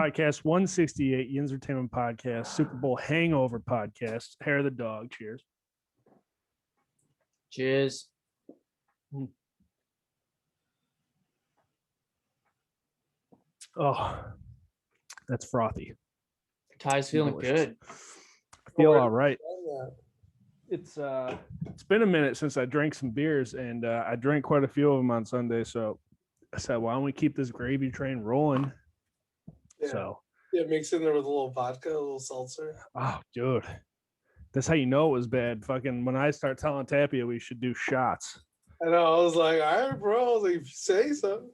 podcast 168, Yinzertainment podcast, Super Bowl hangover podcast, hair of the dog. Cheers. Cheers. Oh, that's frothy. Ty's feeling Delicious. good. I feel all right. It's been a minute since I drank some beers, and I drank quite a few of them on Sunday. So I said, why don't we keep this gravy train rolling? Yeah. So Mix in there with a little vodka, a little seltzer. oh, dude, that's how you know it was bad. Fucking when I start telling Tapia we should do shots. I know. I was like, all right, bro. I was like, if you say so.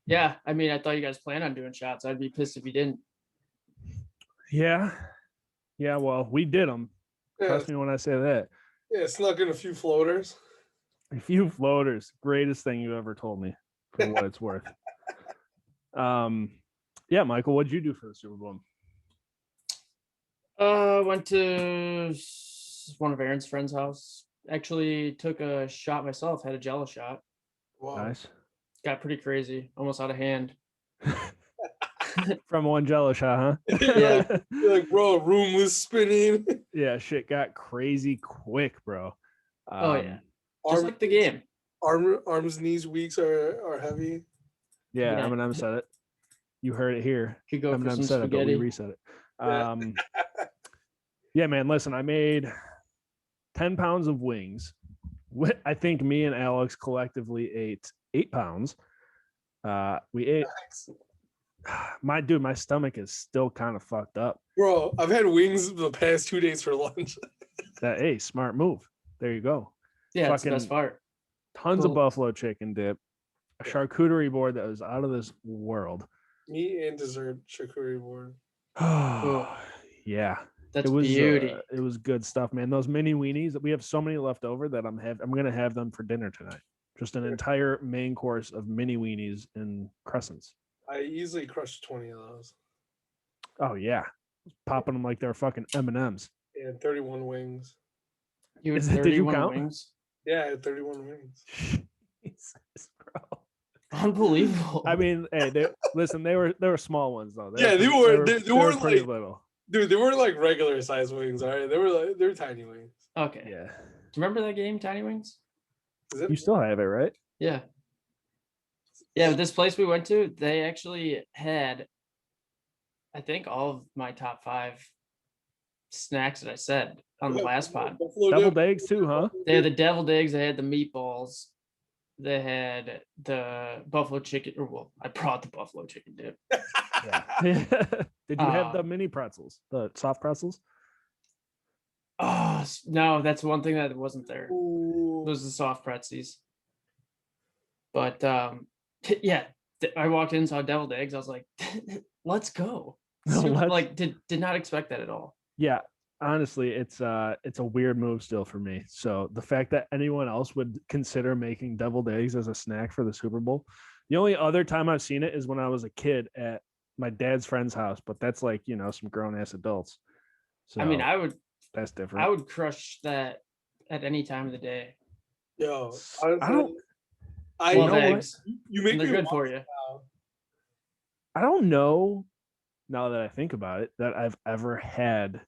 Yeah, I mean, I thought you guys planned on doing shots. I'd be pissed if you didn't. Yeah. Well, we did them. Yeah, Trust me when I say that. yeah, snuck in a few floaters. A few floaters, greatest thing you ever told me, for what it's worth. Yeah, Michael, what'd you do for the Super Bowl? Went to one of Aaron's friend's house. Actually took a shot myself, had a Jello shot. Wow. Nice. Got pretty crazy, almost out of hand. From one Jello shot, huh? Yeah. You're like, bro, room was spinning. Yeah, shit got crazy quick, bro. Oh yeah. Just like the game. Arms, knees, weeks are heavy. Yeah, Yeah. Eminem said it. You heard it here. Could go for Eminem some said it, but we spaghetti. reset it. Yeah. Yeah, man, listen, I made 10 pounds of wings. I think me and Alex collectively ate 8 pounds. We ate my stomach is still kind of fucked up. Bro, I've had wings the past 2 days for lunch. Hey, smart move. There you go. Yeah, that's the Fucking best part. Tons of Cool. buffalo chicken dip, a charcuterie board that was out of this world. Meat and dessert charcuterie board. Yeah, That's it was beauty. it was good stuff, man. Those mini weenies, we have so many left over that I'm gonna have them for dinner tonight. Just an entire main course of mini weenies and crescents. I easily crushed 20 of those. Oh yeah, popping them like they're fucking M&Ms. And 31 wings. You had Did you 31 count? wings. Yeah, I had 31 wings. Jesus, bro. Unbelievable. I mean, hey, they were small ones though. Yeah, they were pretty like little. Dude, they weren't like regular size wings, all right? They were tiny wings. Okay. Yeah, Do you remember that game, Tiny Wings? Is it? you still have it, right? Yeah. Yeah, this place we went to, they actually had, I think, all of my top 5 snacks that I said on the last pod. Buffalo Deviled dip? eggs too, huh? They had the deviled eggs, they had the meatballs, they had the buffalo chicken, or well, I brought the buffalo chicken dip. Yeah. Did you have the mini pretzels, the soft pretzels? Oh, no, that's one thing that wasn't there. Ooh. Those are the soft pretzies. But yeah, I walked in, saw deviled eggs. I was like, let's go. Like did not expect that at all. Yeah, honestly, it's a weird move still for me. So the fact that anyone else would consider making deviled eggs as a snack for the Super Bowl, the only other time I've seen it is when I was a kid at my dad's friend's house, but that's like, some grown ass adults. So I mean, that's different. I would crush that at any time of the day. Yo, I don't. I Love know what? eggs. You make And they're me good want for it you. now. I don't know. Now that I think about it, that I've ever had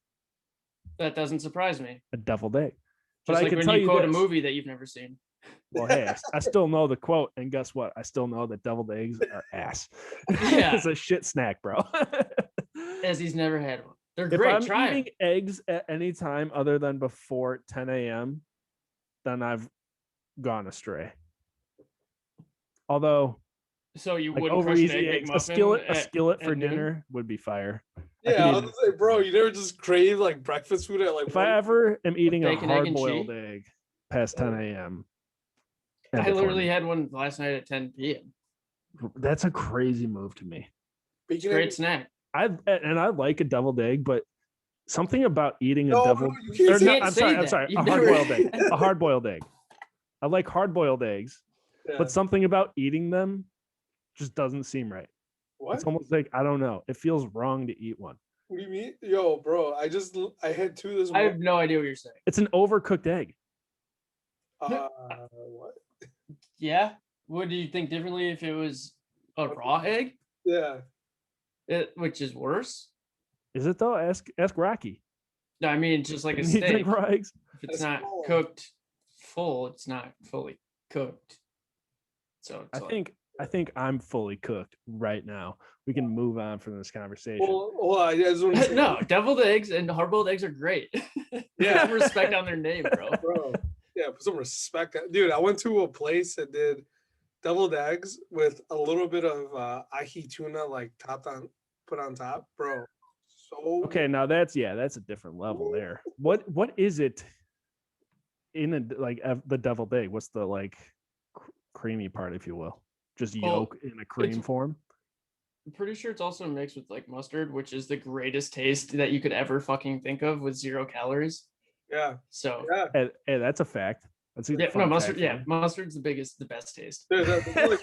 That doesn't surprise me. a deviled egg. But Just I like can when tell you you quote this. a movie that you've never seen. Well, hey, I still know the quote, and guess what? I still know that deviled eggs are ass. Yeah. It's a shit snack, bro. As he's never had one. They're If great. I'm Try 'em. eating eggs at any time other than before 10 a.m., then I've gone astray. Although, So you like wouldn't over crush an easy egg eggs, a McMuffin skillet for at noon? dinner would be fire. Yeah, I was gonna say, bro, you never just crave like breakfast food at like If I ever am eating a bacon, egg, and hard-boiled cheese? egg past 10 a.m., end I it for literally me. had one last night at 10 p.m. That's a crazy move to me. bacon, Great egg- snack. I like a deviled egg, but something about eating a No, deviled. you can't or say- no, can't I'm say sorry. I'm that. sorry. You've A never- hard-boiled egg. A hard-boiled egg. I like hard-boiled eggs, Yeah. but something about eating them just doesn't seem right. What? It's almost like I don't know. It feels wrong to eat one. What do you mean? Yo, bro, I had 2 this I morning. have no idea what you're saying. It's an overcooked egg. What? Yeah. Would you think differently if it was a raw egg? Yeah. which is worse. Is it though? Ask Rocky. No, I mean just like a You think steak. raw eggs? If it's That's not cool. cooked full, it's not fully cooked. So I it's think I'm fully cooked right now. We can move on from this conversation. Well, I just want to say, no, deviled eggs and hard-boiled eggs are great. Put Yeah. some respect on their name, bro. bro. Yeah, put some respect. Dude, I went to a place that did deviled eggs with a little bit of ahi tuna, like put on top, bro. So Okay, now that's a different level there. What is it in the deviled egg? What's the like creamy part, if you will? Just Well, yolk in a cream it's- form? I'm pretty sure it's also mixed with like mustard, which is the greatest taste that you could ever fucking think of with 0 calories. yeah, So yeah. Hey, that's a fact. That's a yeah, fun no mustard. fact Yeah, for mustard's the best taste. Like,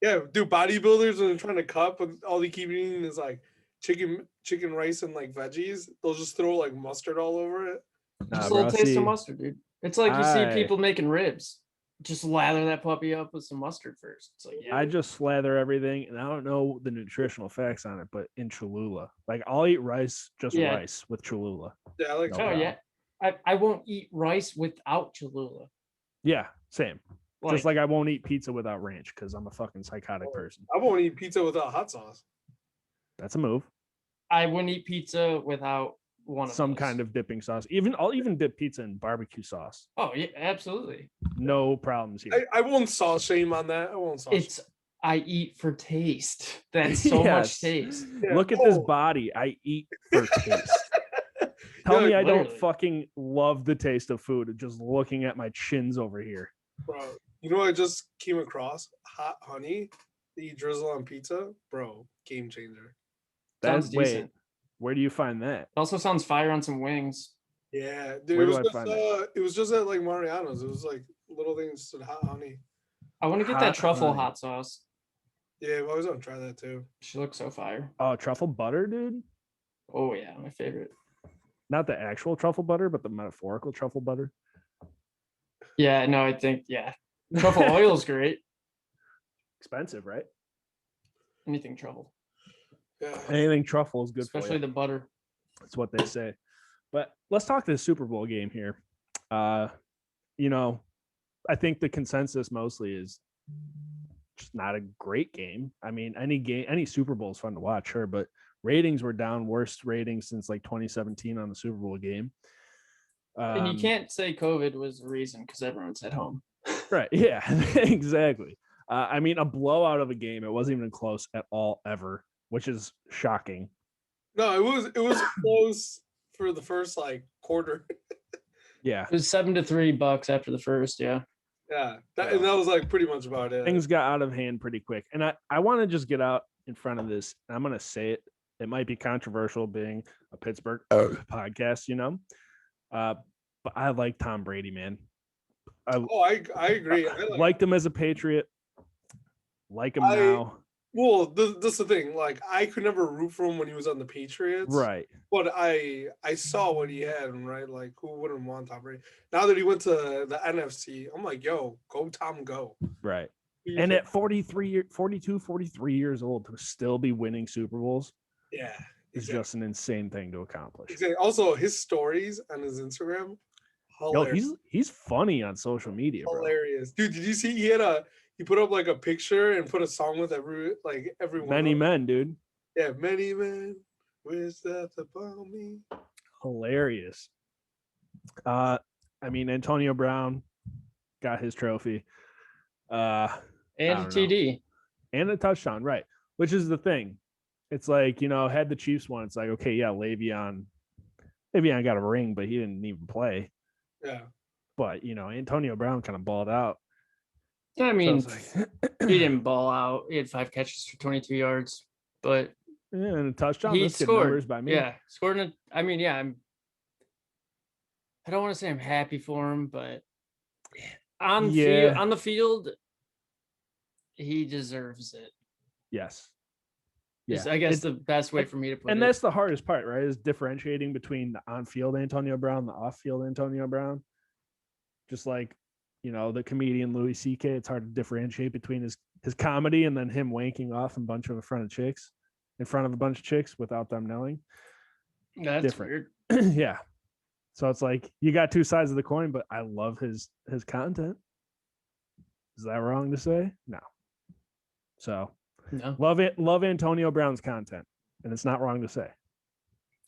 yeah, do bodybuilders when they're trying to cut, but all they keep eating is like chicken rice and like veggies. They'll just throw like mustard all over it. Nah, Just a little bro, taste see, of mustard, dude. It's like you see I- people making ribs. Just lather that puppy up with some mustard first. It's like, yeah. I just slather everything, and I don't know the nutritional facts on it, but in Cholula, like I'll eat rice, just Yeah. rice with Cholula. Yeah, I like No Oh problem. yeah. I won't eat rice without Cholula. Yeah, same. Like, Just like I won't eat pizza without ranch because I'm a fucking psychotic person. I won't eat pizza without hot sauce. That's a move. I wouldn't eat pizza without one of Some those. kind of dipping sauce. I'll even dip pizza in barbecue sauce. Oh yeah, absolutely. No problems here. I won't sauce shame on that. I won't sauce. It's I eat for taste. That's so much Yes. taste. Yeah. Look at this Oh. body. I eat for taste. Tell Yeah, me I don't literally. fucking love the taste of food just looking at my chins over here. Bro, you know what I just came across? Hot honey that you drizzle on pizza, bro. Game changer. Sounds Wait, decent. where do you find that? It also sounds fire on some wings. Yeah, dude. Where It do was I just find that? it was just at like Mariano's. It was like little things with hot honey. I want to get Hot that truffle honey. hot sauce. Yeah, I always want to try that too. She looks so fire. Oh, truffle butter, dude. Oh yeah, my favorite. Not the actual truffle butter, but the metaphorical truffle butter. Yeah, no, I think truffle oil is great. Expensive, right? Anything truffle, Yeah. Anything truffle is good especially for you. the butter. That's what they say. But let's talk the Super Bowl game here. You know, I think the consensus mostly is just not a great game. I mean, any Super Bowl is fun to watch, sure, but ratings were down, worst ratings since like 2017 on the Super Bowl game. And you can't say COVID was the reason because everyone's at home. Right. Yeah, exactly. I mean, a blowout of a game. It wasn't even close at all ever, which is shocking. No, it was close for the first like quarter. Yeah. It was 7-3 Bucks after the first. Yeah. Yeah, and that was like pretty much about it. Things got out of hand pretty quick. And I want to just get out in front of this. And I'm going to say it. It might be controversial being a Pittsburgh podcast, you know. But I like Tom Brady, man. I agree. I Liked him as a Patriot. Like him now. Well, this is the thing. Like, I could never root for him when he was on the Patriots. Right. But I saw what he had, right? Like, who wouldn't want Tom Brady? Now that he went to the NFC, I'm like, yo, go Tom, go. Right. Do your And thing. at 43 years old to still be winning Super Bowls Yeah, is exactly. just an insane thing to accomplish. Exactly. Also, his stories on his Instagram, Yo, hilarious. he's funny on social media, bro. Hilarious, dude. Did you see he put up like a picture and put a song with everyone? Many men, dude. Yeah, many men wish death upon me. Hilarious. I mean, Antonio Brown got his trophy. And don't know. TD. And a touchdown, right? Which is the thing. It's like, you know, had the Chiefs won, it's like, okay, yeah, Le'Veon got a ring, but he didn't even play. Yeah. But, you know, Antonio Brown kind of balled out. I mean, So it's like, he didn't ball out. He had 5 catches for 22 yards, but yeah, and a touchdown. he That's good scored. numbers by me. Yeah, scored. I mean, yeah, I don't want to say I'm happy for him, but on the field, he deserves it. Yes. Is Yeah. I guess the best way for me to put And it. that's the hardest part, right? Is differentiating between the on-field Antonio Brown, the off-field Antonio Brown. Just like, you know, the comedian Louis C.K., it's hard to differentiate between his comedy and then him wanking off in a bunch of in front of chicks. in front of a bunch of chicks without them knowing. That's Different. weird. Yeah. So it's like you got two sides of the coin, but I love his content. Is that wrong to say? No. So No. love it. Love Antonio Brown's content, and it's not wrong to say.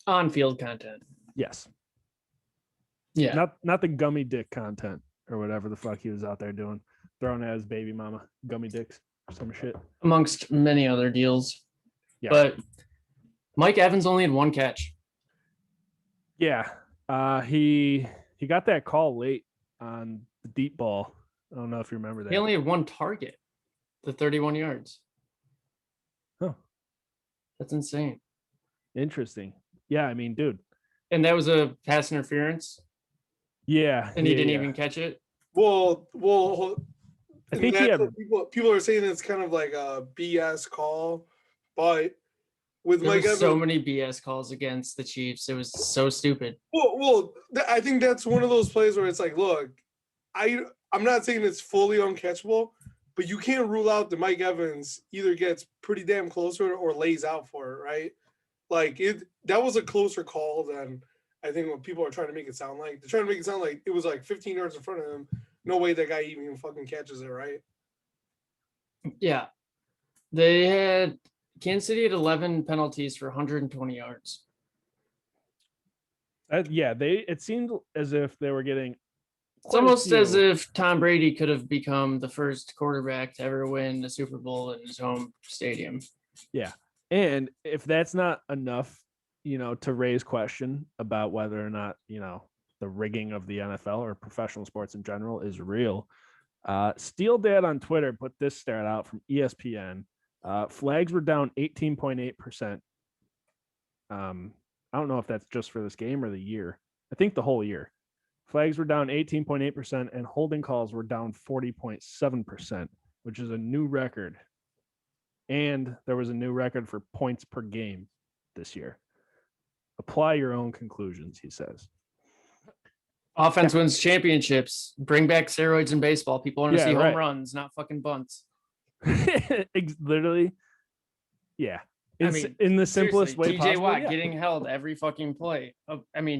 On-field content. Yes. Yeah. Not the gummy dick content or whatever the fuck he was out there doing, throwing at his baby mama gummy dicks, some shit. Amongst many other deals. Yeah. But Mike Evans only had one catch. Yeah. He got that call late on the deep ball. I don't know if you remember that. He only had one target, the 31 yards. Huh. That's insane. Interesting. Yeah, I mean, dude. And that was a pass interference. Yeah. And he didn't even catch it. Well, I think he had, people are saying it's kind of like a BS call, but with There Mike was Evans, so many BS calls against the Chiefs. It was so stupid. I think that's one of those plays where it's like, look, I'm not saying it's fully uncatchable, but you can't rule out that Mike Evans either gets pretty damn close to it or lays out for it, right? Like that was a closer call than I think what people are trying to make it sound like. They're trying to make it sound like it was like 15 yards in front of him. No way that guy even fucking catches it, right? Yeah. They had Kansas City had 11 penalties for 120 yards. it seemed as if they were getting It's almost as if Tom Brady could have become the first quarterback to ever win the Super Bowl in his home stadium. Yeah. And if that's not enough, to raise question about whether or not, the rigging of the NFL or professional sports in general is real. Steel Dad on Twitter put this stat out from ESPN. Flags were down 18.8%. I don't know if that's just for this game or the year. I think the whole year. Flags were down 18.8% and holding calls were down 40.7%, which is a new record. And there was a new record for points per game this year. Apply your own conclusions, he says. Offense wins championships. Bring back steroids in baseball. People want to see home runs, not fucking bunts. Literally. Yeah. In the simplest way TJ possible. Watt getting held every fucking play.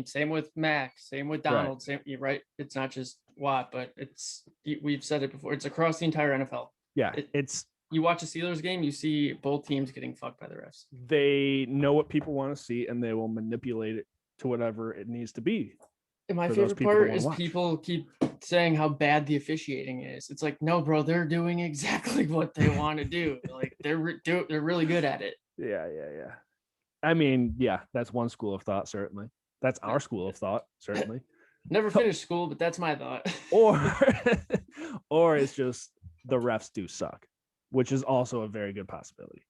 Same with Mac, same with Donald. Right. It's not just Watt, but we've said it before. It's across the entire NFL. Yeah. You watch a Steelers game, you see both teams getting fucked by the refs. They know what people want to see, and they will manipulate it to whatever it needs to be. And my favorite part is people keep saying how bad the officiating is. It's like, no, bro, they're doing exactly what they want to do. Like they're really good at it. Yeah. I mean, yeah, that's one school of thought. Certainly, that's our school of thought. Certainly, never finished school, but that's my thought. or it's just the refs do suck, which is also a very good possibility.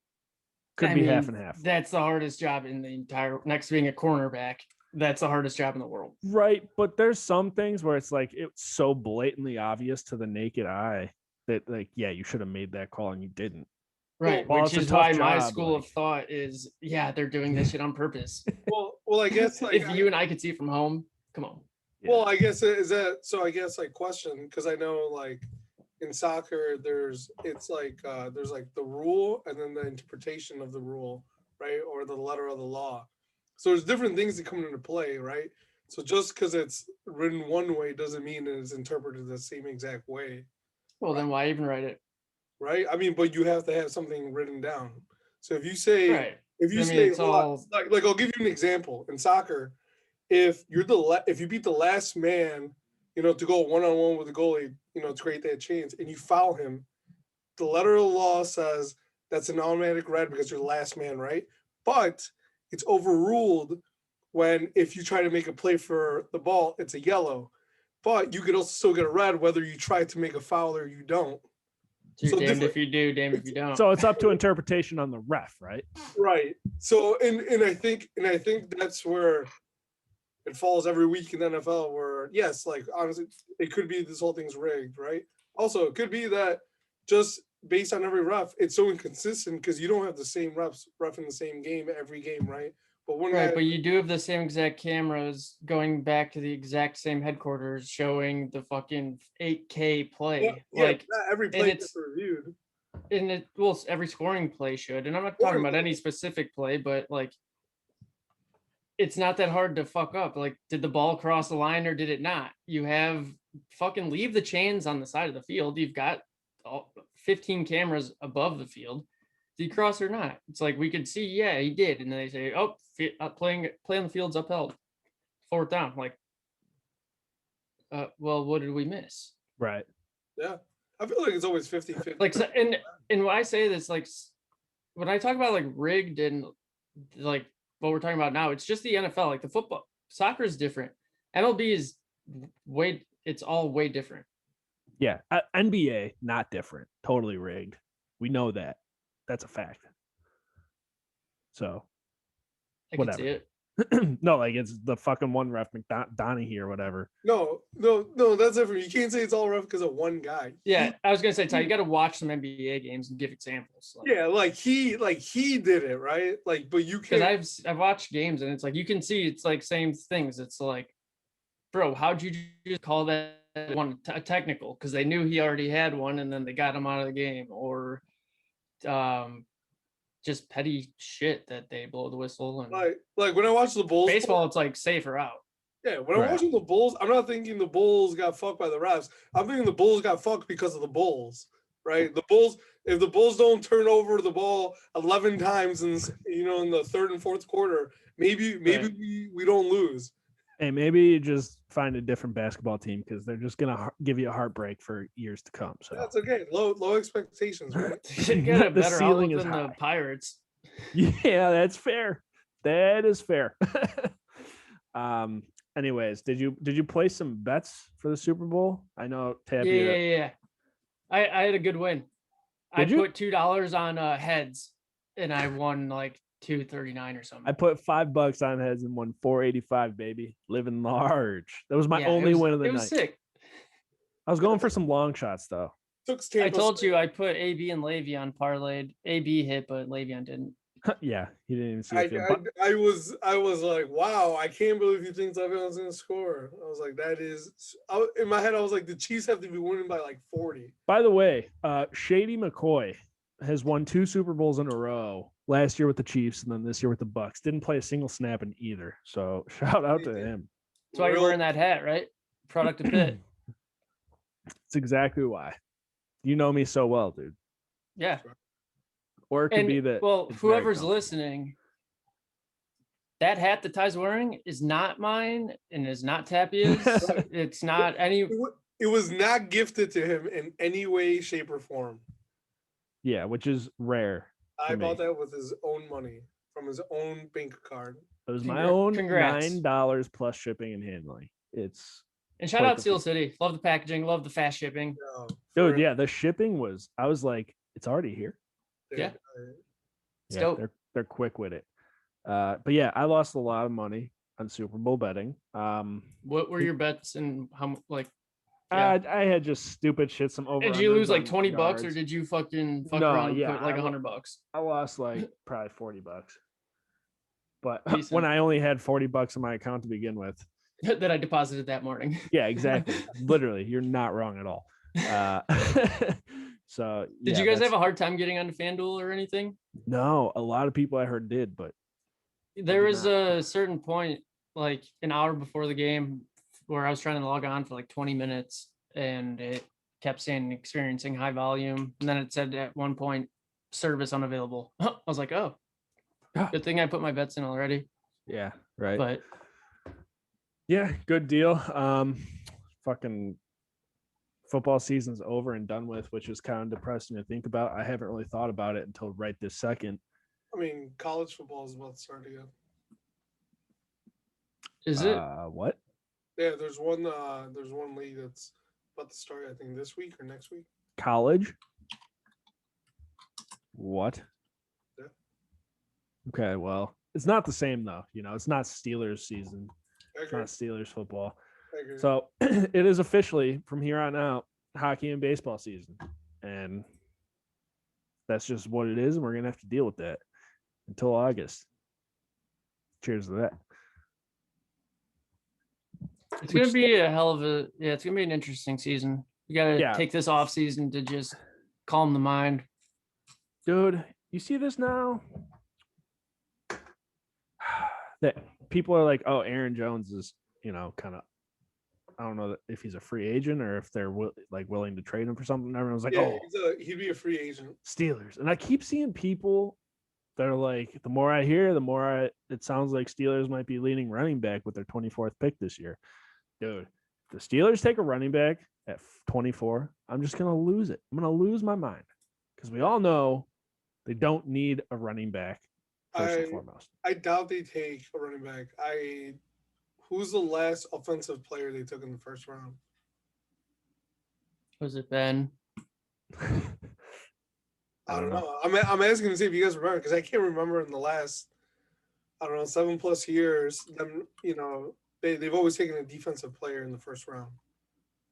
Could be half and half. That's the hardest job in the entire, next to being a cornerback. That's the hardest job in the world. Right. But there's some things where it's like, it's so blatantly obvious to the naked eye that like, yeah, you should have made that call and you didn't. Right. Well, which is why my school of thought is, yeah, they're doing this shit on purpose. Well, I guess like if you and I could see it from home, come on. Yeah. Well, I guess I guess like question, because I know like in soccer there's like the rule and then the interpretation of the rule, right? Or the letter of the law. So there's different things that come into play, right? So just because it's written one way doesn't mean that it's interpreted the same exact way. Well, then why even write it? Right? I mean, but you have to have something written down. So if you say, right. It's all like I'll give you an example in soccer. If you beat the last man, to go one-on-one with the goalie, to create that chance, and you foul him, the letter of the law says that's an automatic red because you're the last man, right? But it's overruled if you try to make a play for the ball, it's a yellow. But you could also still get a red whether you try to make a foul or you don't. So damned if you do, damned if you don't. So it's up to interpretation on the ref, right? Right. So and I think that's where it falls every week in the NFL, where yes, like honestly, it could be this whole thing's rigged, right? Also, it could be that just based on every ref, it's so inconsistent because you don't have the same ref in the same game every game, right? But but you do have the same exact cameras going back to the exact same headquarters showing the fucking 8K play. Not every play gets reviewed. And every scoring play should. And I'm not talking about any specific play, but like, it's not that hard to fuck up. Like, did the ball cross the line or did it not? You have fucking leave the chains on the side of the field. You've got 15 cameras above the field. Did he cross or not? It's like we could see, yeah, he did. And then they say, oh, play on the field's upheld. 4th down. Like, well, what did we miss? Right. Yeah. I feel like it's always 50-50. Like, so, and when I say this, like, when I talk about like rigged and like what we're talking about now, it's just the NFL. Like the football, soccer is different. MLB is it's all way different. Yeah. NBA, not different. Totally rigged. We know that. That's a fact. So, I whatever. can see it. No, like it's the fucking one ref, McDonaghy or whatever. No, that's different. You can't say it's all rough because of one guy. Yeah, I was gonna say, Ty, you got to watch some NBA games and give examples. Like, yeah, like he did it right. Like, but you can't. Because I've watched games and it's like you can see it's like same things. It's like, bro, how'd you just call that one a technical? Because they knew he already had one and then they got him out of the game, or just petty shit that they blow the whistle. And like when I watch the Bulls baseball, it's like safer out. Yeah, when I'm watching the Bulls, I'm not thinking the Bulls got fucked by the refs. I'm thinking the Bulls got fucked because of the Bulls, right? The Bulls, if the Bulls don't turn over the ball 11 times in the 3rd and 4th quarter, maybe we don't lose. Hey, maybe you just find a different basketball team because they're just gonna give you a heartbreak for years to come. So that's okay. Low expectations, right? You get a better ceiling than the Pirates. Yeah, that's fair. That is fair. Anyways, did you place some bets for the Super Bowl? I know Tab. Yeah. I had a good win. I put $2 on heads, and I won like $239 or something. I put $5 on heads and won $485, baby. Living large. That was my only win of the night. It was sick. I was going for some long shots though. I told you I put AB and Le'Veon parlayed. AB hit, but Le'Veon didn't. Yeah, he didn't even see it. I was like, wow, I can't believe you think Le'Veon's gonna score. I was like, in my head, I was like, the Chiefs have to be winning by like 40. By the way, Shady McCoy has won 2 Super Bowls in a row. Last year with the Chiefs and then this year with the Bucks. Didn't play a single snap in either. So shout out to him. That's why you're wearing that hat, right? Product of Pitt. That's exactly why. You know me so well, dude. Yeah. Or it could be that. Well, whoever's listening, that hat that Ty's wearing is not mine and is not Tapia's. It's not any. It was not gifted to him in any way, shape, or form. Yeah, which is rare. I bought that with his own money from his own bank card. It was my own $9 plus shipping and handling. And shout out Steel City. Love the packaging. Love the fast shipping. Dude, yeah, the shipping was. I was like, it's already here. Yeah. Yeah, they're quick with it. But yeah, I lost a lot of money on Super Bowl betting. What were your bets and how like? Yeah. I had just stupid shit. Some over. Did you lose like $20 or did you fuck around and put like $100? I lost like probably $40. But when I only had $40 in my account to begin with, that I deposited that morning. Yeah, exactly. Literally, you're not wrong at all. So did you guys have a hard time getting onto FanDuel or anything? No, a lot of people I heard did, but there was a certain point, like an hour before the game, where I was trying to log on for like 20 minutes and it kept saying experiencing high volume. And then it said at one point, service unavailable. I was like, oh, good thing I put my bets in already. Yeah, right. But yeah, good deal. Fucking football season's over and done with, which is kind of depressing to think about. I haven't really thought about it until right this second. I mean, college football is about to start again. Is it? What? Yeah, there's one league that's about to start, I think this week or next week. College? What? Yeah. Okay, well, it's not the same though. It's not Steelers season. It's not Steelers football. So it is officially from here on out hockey and baseball season. And that's just what it is. And we're going to have to deal with that until August. Cheers to that. It's going to be a hell of it's going to be an interesting season. You got to take this off season to just calm the mind, Dude, you see this now? That people are like, oh, Aaron Jones is, kind of, I don't know if he's a free agent or if they're willing to trade him for something. Everyone's like, Yeah, oh, he'd be a free agent. Steelers. And I keep seeing people that are like, the more I hear, the more it sounds like Steelers might be leaning running back with their 24th pick this year. Dude, if the Steelers take a running back at 24, I'm just going to lose it. I'm going to lose my mind because we all know they don't need a running back first and foremost. I doubt they take a running back. Who's the last offensive player they took in the first round? Was it Ben? I don't know. I'm asking to see if you guys remember because I can't remember in the last, 7+ years. Them, they've always taken a defensive player in the first round.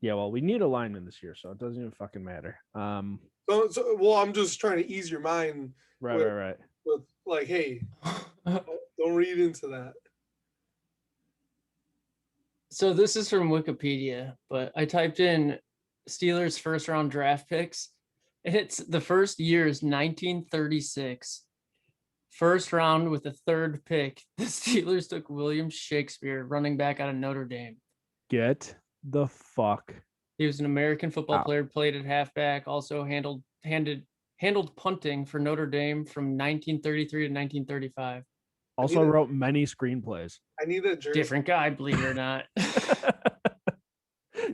Yeah, well, we need a lineman this year, so it doesn't even fucking matter. Well, I'm just trying to ease your mind. Right. With like, hey, don't read into that. So this is from Wikipedia, but I typed in Steelers first round draft picks. It's the first year is 1936. First round with the third pick, the Steelers took William Shakespeare, running back out of Notre Dame. Get the fuck. He was an American football player, played at halfback, also handled punting for Notre Dame from 1933 to 1935. Also wrote many screenplays. I need that jersey. Different guy, believe it or not.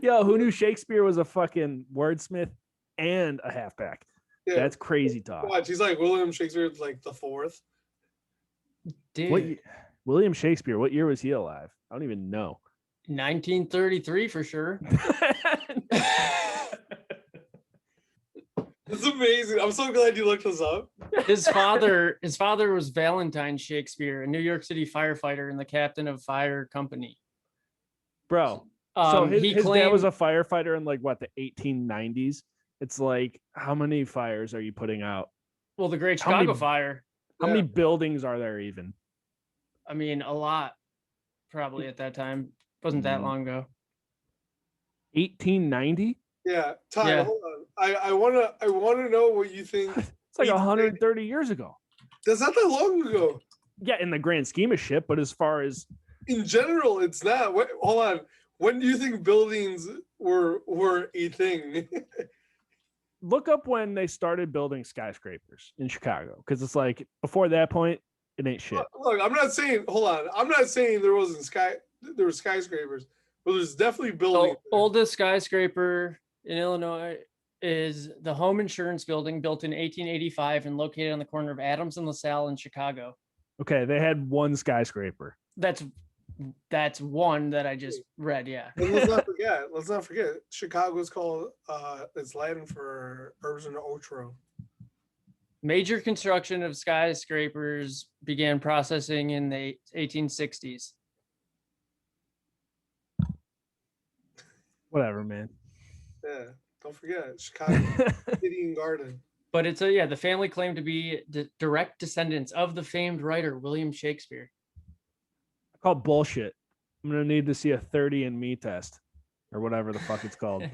Yo, who knew Shakespeare was a fucking wordsmith and a halfback? Yeah. That's crazy talk. Watch, he's like William Shakespeare, like the fourth. Dude. William Shakespeare, what year was he alive? I don't even know. 1933 for sure. It's amazing. I'm so glad you looked this up. His father was Valentine Shakespeare, a New York City firefighter and the captain of fire company. Bro, so his dad was a firefighter in the 1890s. It's like, how many fires are you putting out? Well, the Great Chicago Fire. How many buildings are there even? I mean, a lot, probably at that time. Wasn't that long ago. 1890? Yeah, Ty, hold on. I wanna know what you think. It's like 130 years ago. That's not that long ago. Yeah, in the grand scheme of shit, but as far as in general, it's not. Hold on. When do you think buildings were a thing? Look up when they started building skyscrapers in Chicago, because it's like before that point, it ain't shit. Look, I'm not saying. Hold on. I'm not saying there were skyscrapers, but there's definitely buildings. The oldest skyscraper in Illinois is the Home Insurance Building, built in 1885 and located on the corner of Adams and LaSalle in Chicago. Okay, they had one skyscraper. That's one that I just read. Yeah. And let's not forget. Chicago's called it's Latin for Urban Outro. Major construction of skyscrapers began processing in the 1860s. Whatever, man. Yeah, don't forget Chicago City and Garden. But it's the family claimed to be direct descendants of the famed writer William Shakespeare. I call bullshit. I'm gonna need to see a 30andMe test or whatever the fuck it's called.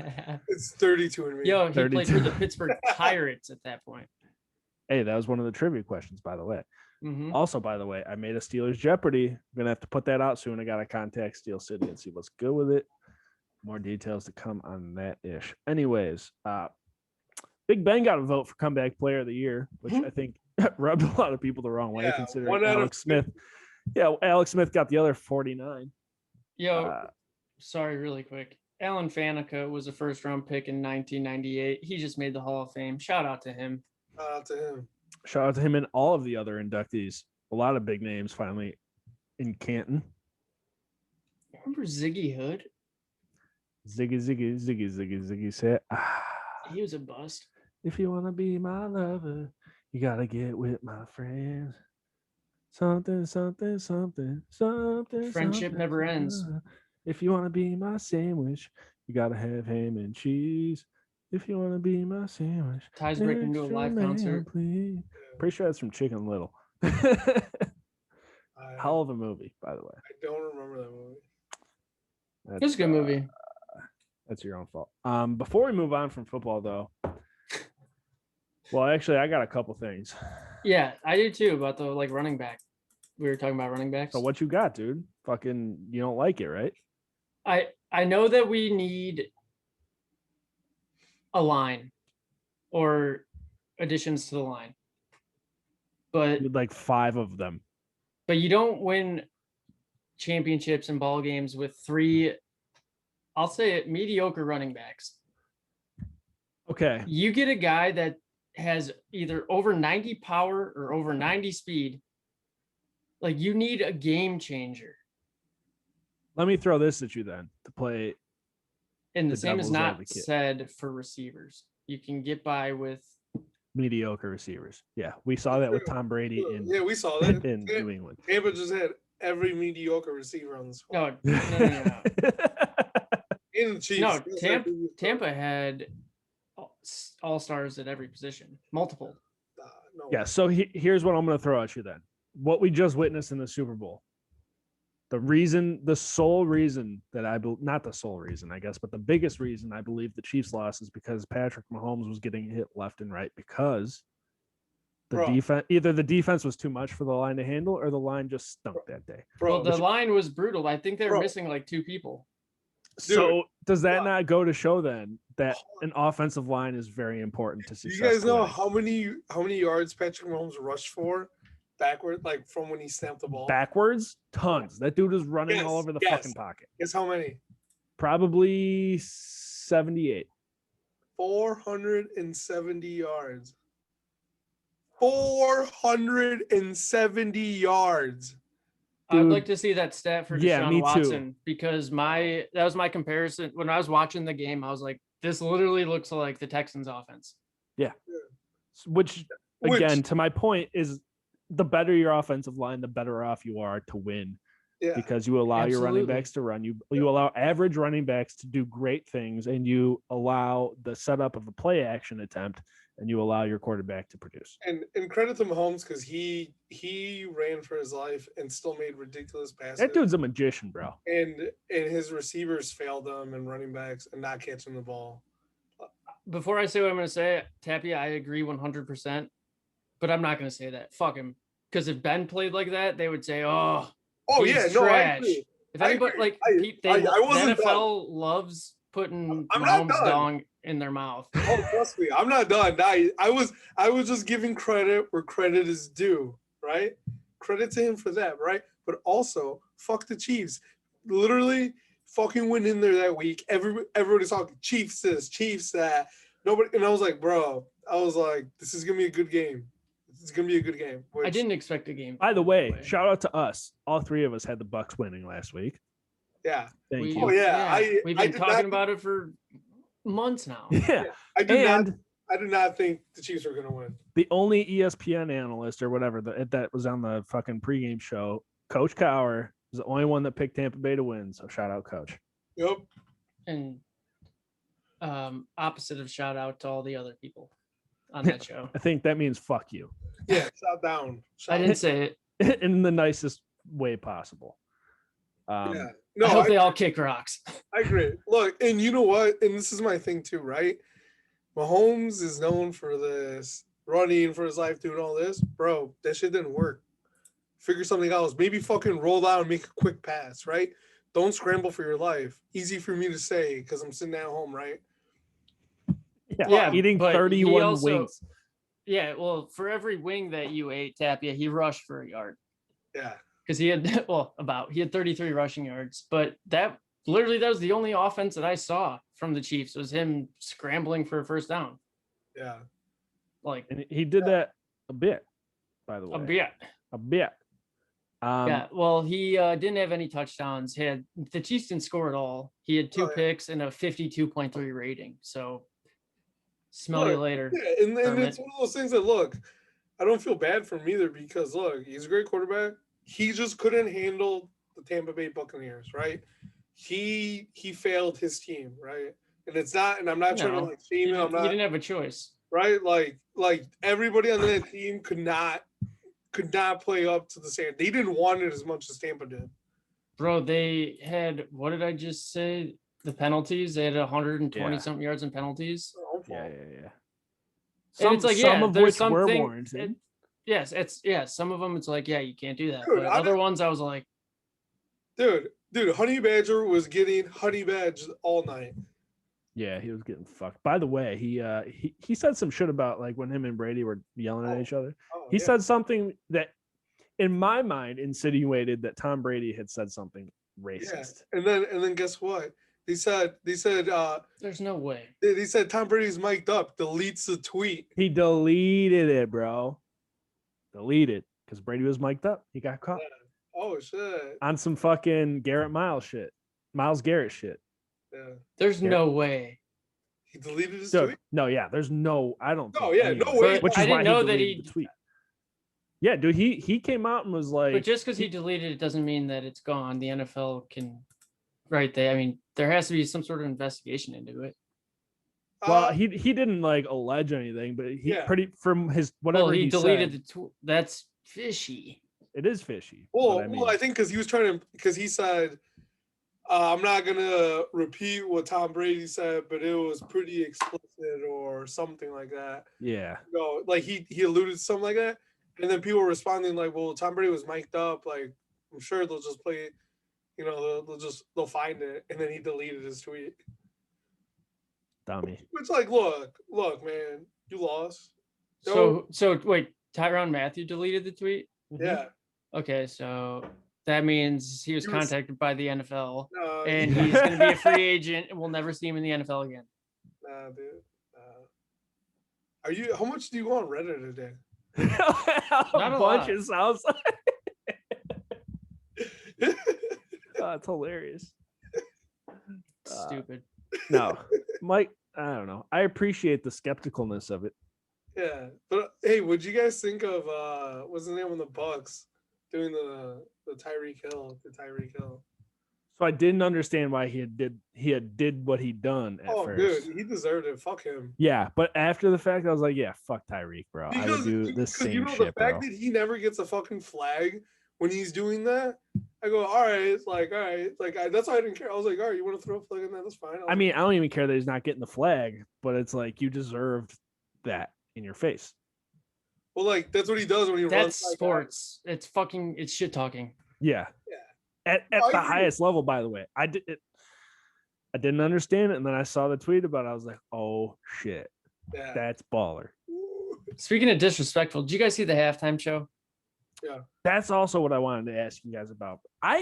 It's 32andMe. Yo, he played for the Pittsburgh Pirates at that point. Hey, that was one of the trivia questions, by the way. Mm-hmm. Also, by the way, I made a Steelers Jeopardy. I'm gonna have to put that out soon. I gotta contact Steel City and see what's good with it. More details to come on that ish. Anyways, Big Ben got a vote for comeback player of the year, which I think rubbed a lot of people the wrong way, considering Alex Smith. Yeah, Alex Smith got the other 49. Yo, sorry, really quick. Alan Faneca was a first-round pick in 1998. He just made the Hall of Fame. Shout out to him. Shout out to him and all of the other inductees. A lot of big names finally in Canton. Remember Ziggy Hood? Ziggy said, he was a bust. If you want to be my lover, you got to get with my friends. Something. Friendship never ends. If you want to be my sandwich, you got to have ham and cheese. If you want to be my sandwich. Ty's breaking into a live concert. Please. Pretty sure that's from Chicken Little. Hell of a movie, by the way. I don't remember that movie. It's a good movie. That's your own fault. Before we move on from football, though, Well, actually, I got a couple things. Yeah, I do too about the running back. We were talking about running backs. So what you got, dude? Fucking, you don't like it, right? I know that we need a line or additions to the line, but You'd like 5 of them. you don't win championships and ball games with 3, I'll say it, mediocre running backs. Okay. You get a guy that has either over 90 power or over 90 speed. Like, you need a game changer. Let me throw this at you then to play. And the The same is devil's not advocate. said for receivers. You can get by with Mediocre receivers. Yeah, we saw that with Tom Brady in we saw that in New England. Tampa just had every mediocre receiver on the squad. no. In the Chiefs. No, Yes, I do. Tampa had all stars at every position, multiple. No. Yeah, so here's what I'm going to throw at you then. What we just witnessed in the Super Bowl. The sole reason that not the sole reason, I guess, but the biggest reason I believe the Chiefs lost is because Patrick Mahomes was getting hit left and right because defense, either the defense was too much for the line to handle or the line just stunk that day. Well, the line was brutal. I think they were missing like 2 people. So does that not go to show then that an offensive line is very important to success? You guys know how many yards Patrick Mahomes rushed for backward, like from when he snapped the ball? Backwards? Tons. That dude is running all over the fucking pocket. Guess how many? Probably 78. 470 yards. 470 yards. Dude, I'd like to see that stat for Deshaun me Watson too. because that was my comparison. When I was watching the game, I was like, this literally looks like the Texans offense. Yeah. Which again, to my point, is the better your offensive line, the better off you are to win. Yeah. Because you allow your running backs to run. You allow average running backs to do great things, and you allow the setup of a play action attempt, and you allow your quarterback to produce. And credit to Mahomes because he ran for his life and still made ridiculous passes. That dude's a magician, bro. And his receivers failed him and running backs and not catching the ball. Before I say what I'm going to say, Tapia, I agree 100%, but I'm not going to say that. Fuck him. Because if Ben played like that, they would say, oh yeah, no, trash. I agree. If anybody the NFL loves putting Mahomes dong in their mouth. Oh, trust me, I'm not done. I was just giving credit where credit is due, right? Credit to him for that, right? But also, fuck the Chiefs. Literally, fucking went in there that week. Everybody's talking Chiefs this, Chiefs that. Nobody, and I was like, bro, this is gonna be a good game. It's gonna be a good game. I didn't expect a game. By the way, shout out to us. All 3 of us had the Bucks winning last week. Yeah. Thank you. Oh yeah. We've been talking about it for months now. Yeah. I do not think the Chiefs are gonna win. The only ESPN analyst or whatever that was on the fucking pregame show, Coach Cower, is the only one that picked Tampa Bay to win. So shout out, Coach. Yep. And opposite of shout out to all the other people on that show. I think that means fuck you. Yeah, shout down. I didn't say it in the nicest way possible. No, I hope they all kick rocks. I agree. Look, and you know what? And this is my thing too, right? Mahomes is known for this running for his life, doing all this. Bro, that shit didn't work. Figure something else. Maybe fucking roll out and make a quick pass, right? Don't scramble for your life. Easy for me to say because I'm sitting at home, right? Yeah, eating 31 wings. Yeah, well, for every wing that you ate, Tapia, he rushed for a yard. Yeah. Because he had 33 rushing yards. But that was the only offense that I saw from the Chiefs was him scrambling for a first down. Yeah. And he did that a bit, by the way. A bit. Well, he didn't have any touchdowns. The Chiefs didn't score at all. He had 2 picks and a 52.3 rating. So smell you later. Yeah, and it's one of those things that, look, I don't feel bad for him either because, look, he's a great quarterback. He just couldn't handle the Tampa Bay Buccaneers, right? He failed his team, right? And it's not, and I'm not trying to shame him. He didn't have a choice, right? Like everybody on that team could not play up to the standard. They didn't want it as much as Tampa did. Bro, they had, what did I just say? The penalties. They had 120 something yards in penalties. Yeah. And it's like, some of there's which were something. warranted. Yes, some of them it's like, you can't do that. Dude, But other ones, I was like, dude, Honey Badger was getting honey badged all night. Yeah, he was getting fucked. By the way, he said some shit about like when him and Brady were yelling at each other. He said something that, in my mind, insinuated that Tom Brady had said something racist. Yeah. And then guess what? They said there's no way. They said Tom Brady's mic'd up, deletes the tweet. He deleted it, bro. Deleted because Brady was mic'd up. He got caught. Yeah. Oh shit. On some fucking Miles Garrett shit. Yeah. There's no way. He deleted his tweet? No, yeah. There's no, I don't No, yeah, no way. Which I is why didn't know he that deleted the tweet. Yeah, dude, he came out and was like, but just because he deleted it doesn't mean that it's gone. The NFL can, right there. I mean, there has to be some sort of investigation into it. Well, he didn't like allege anything, but he from his whatever he deleted said, the tweet. That's fishy. It is fishy. Well, I think because he was because he said, I'm not gonna repeat what Tom Brady said, but it was pretty explicit or something like that. Yeah. No, like he alluded to something like that, and then people were responding like, "Well, Tom Brady was mic'd up. Like, I'm sure they'll just play, they'll find it." And then he deleted his tweet. Dummy. It's like, look, man, you lost. So wait, Tyrann Mathieu deleted the tweet? Yeah. Okay, so that means he was contacted by the NFL, and yeah. he's going to be a free agent, and we'll never see him in the NFL again. Nah, dude. How much do you go on Reddit a day? Not a bunch, it sounds like. It's hilarious. Stupid. No, Mike, I don't know. I appreciate the skepticalness of it. Yeah, but hey, what'd you guys think of what's the name of the Bucks doing the Tyreek Hill? So I didn't understand why he had did what he'd done at first. Dude, he deserved it. Fuck him. Yeah, but after the fact, I was like, yeah, fuck Tyreek, bro. I would do the same shit, the fact that he never gets a fucking flag when he's doing that, I go, all right, that's why I didn't care. I was like, all right, you want to throw a flag in that? That's fine. I mean, I don't even care that he's not getting the flag, but it's like you deserved that in your face. Well, like that's what he does when he runs. That's sports. It's shit talking. Yeah. At the highest level, by the way. I didn't understand it, and then I saw the tweet about it. I was like, oh shit. Yeah. That's baller. Speaking of disrespectful, did you guys see the halftime show? Yeah. That's also what I wanted to ask you guys about.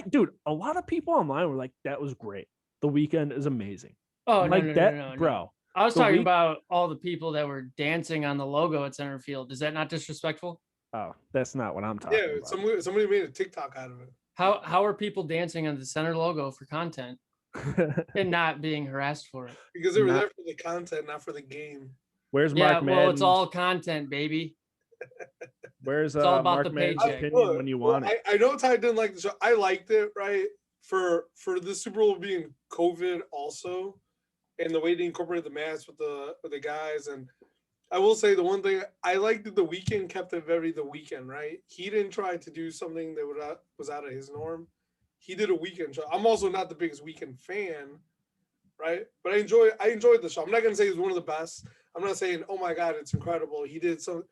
Dude, a lot of people online were like, that was great. The Weeknd is amazing. Oh, no, bro. I was talking about all the people that were dancing on the logo at center field. Is that not disrespectful? Oh, that's not what I'm talking about. Yeah, somebody made a TikTok out of it. How are people dancing on the center logo for content and not being harassed for it? Because they were there for the content, not for the game. Where's Mark Madden? Well, it's all content, baby. Where's it's all about Mark the Madden's paycheck. opinion when you want it? I know Ty didn't like the show. I liked it, right? For the Super Bowl being COVID also, and the way they incorporated the mask with the guys. And I will say the one thing I liked that the Weeknd kept it very the Weeknd, right? He didn't try to do something that was out of his norm. He did a Weeknd show. I'm also not the biggest Weeknd fan, right? But I enjoyed the show. I'm not gonna say it was one of the best. I'm not saying, oh my god, it's incredible. He did some.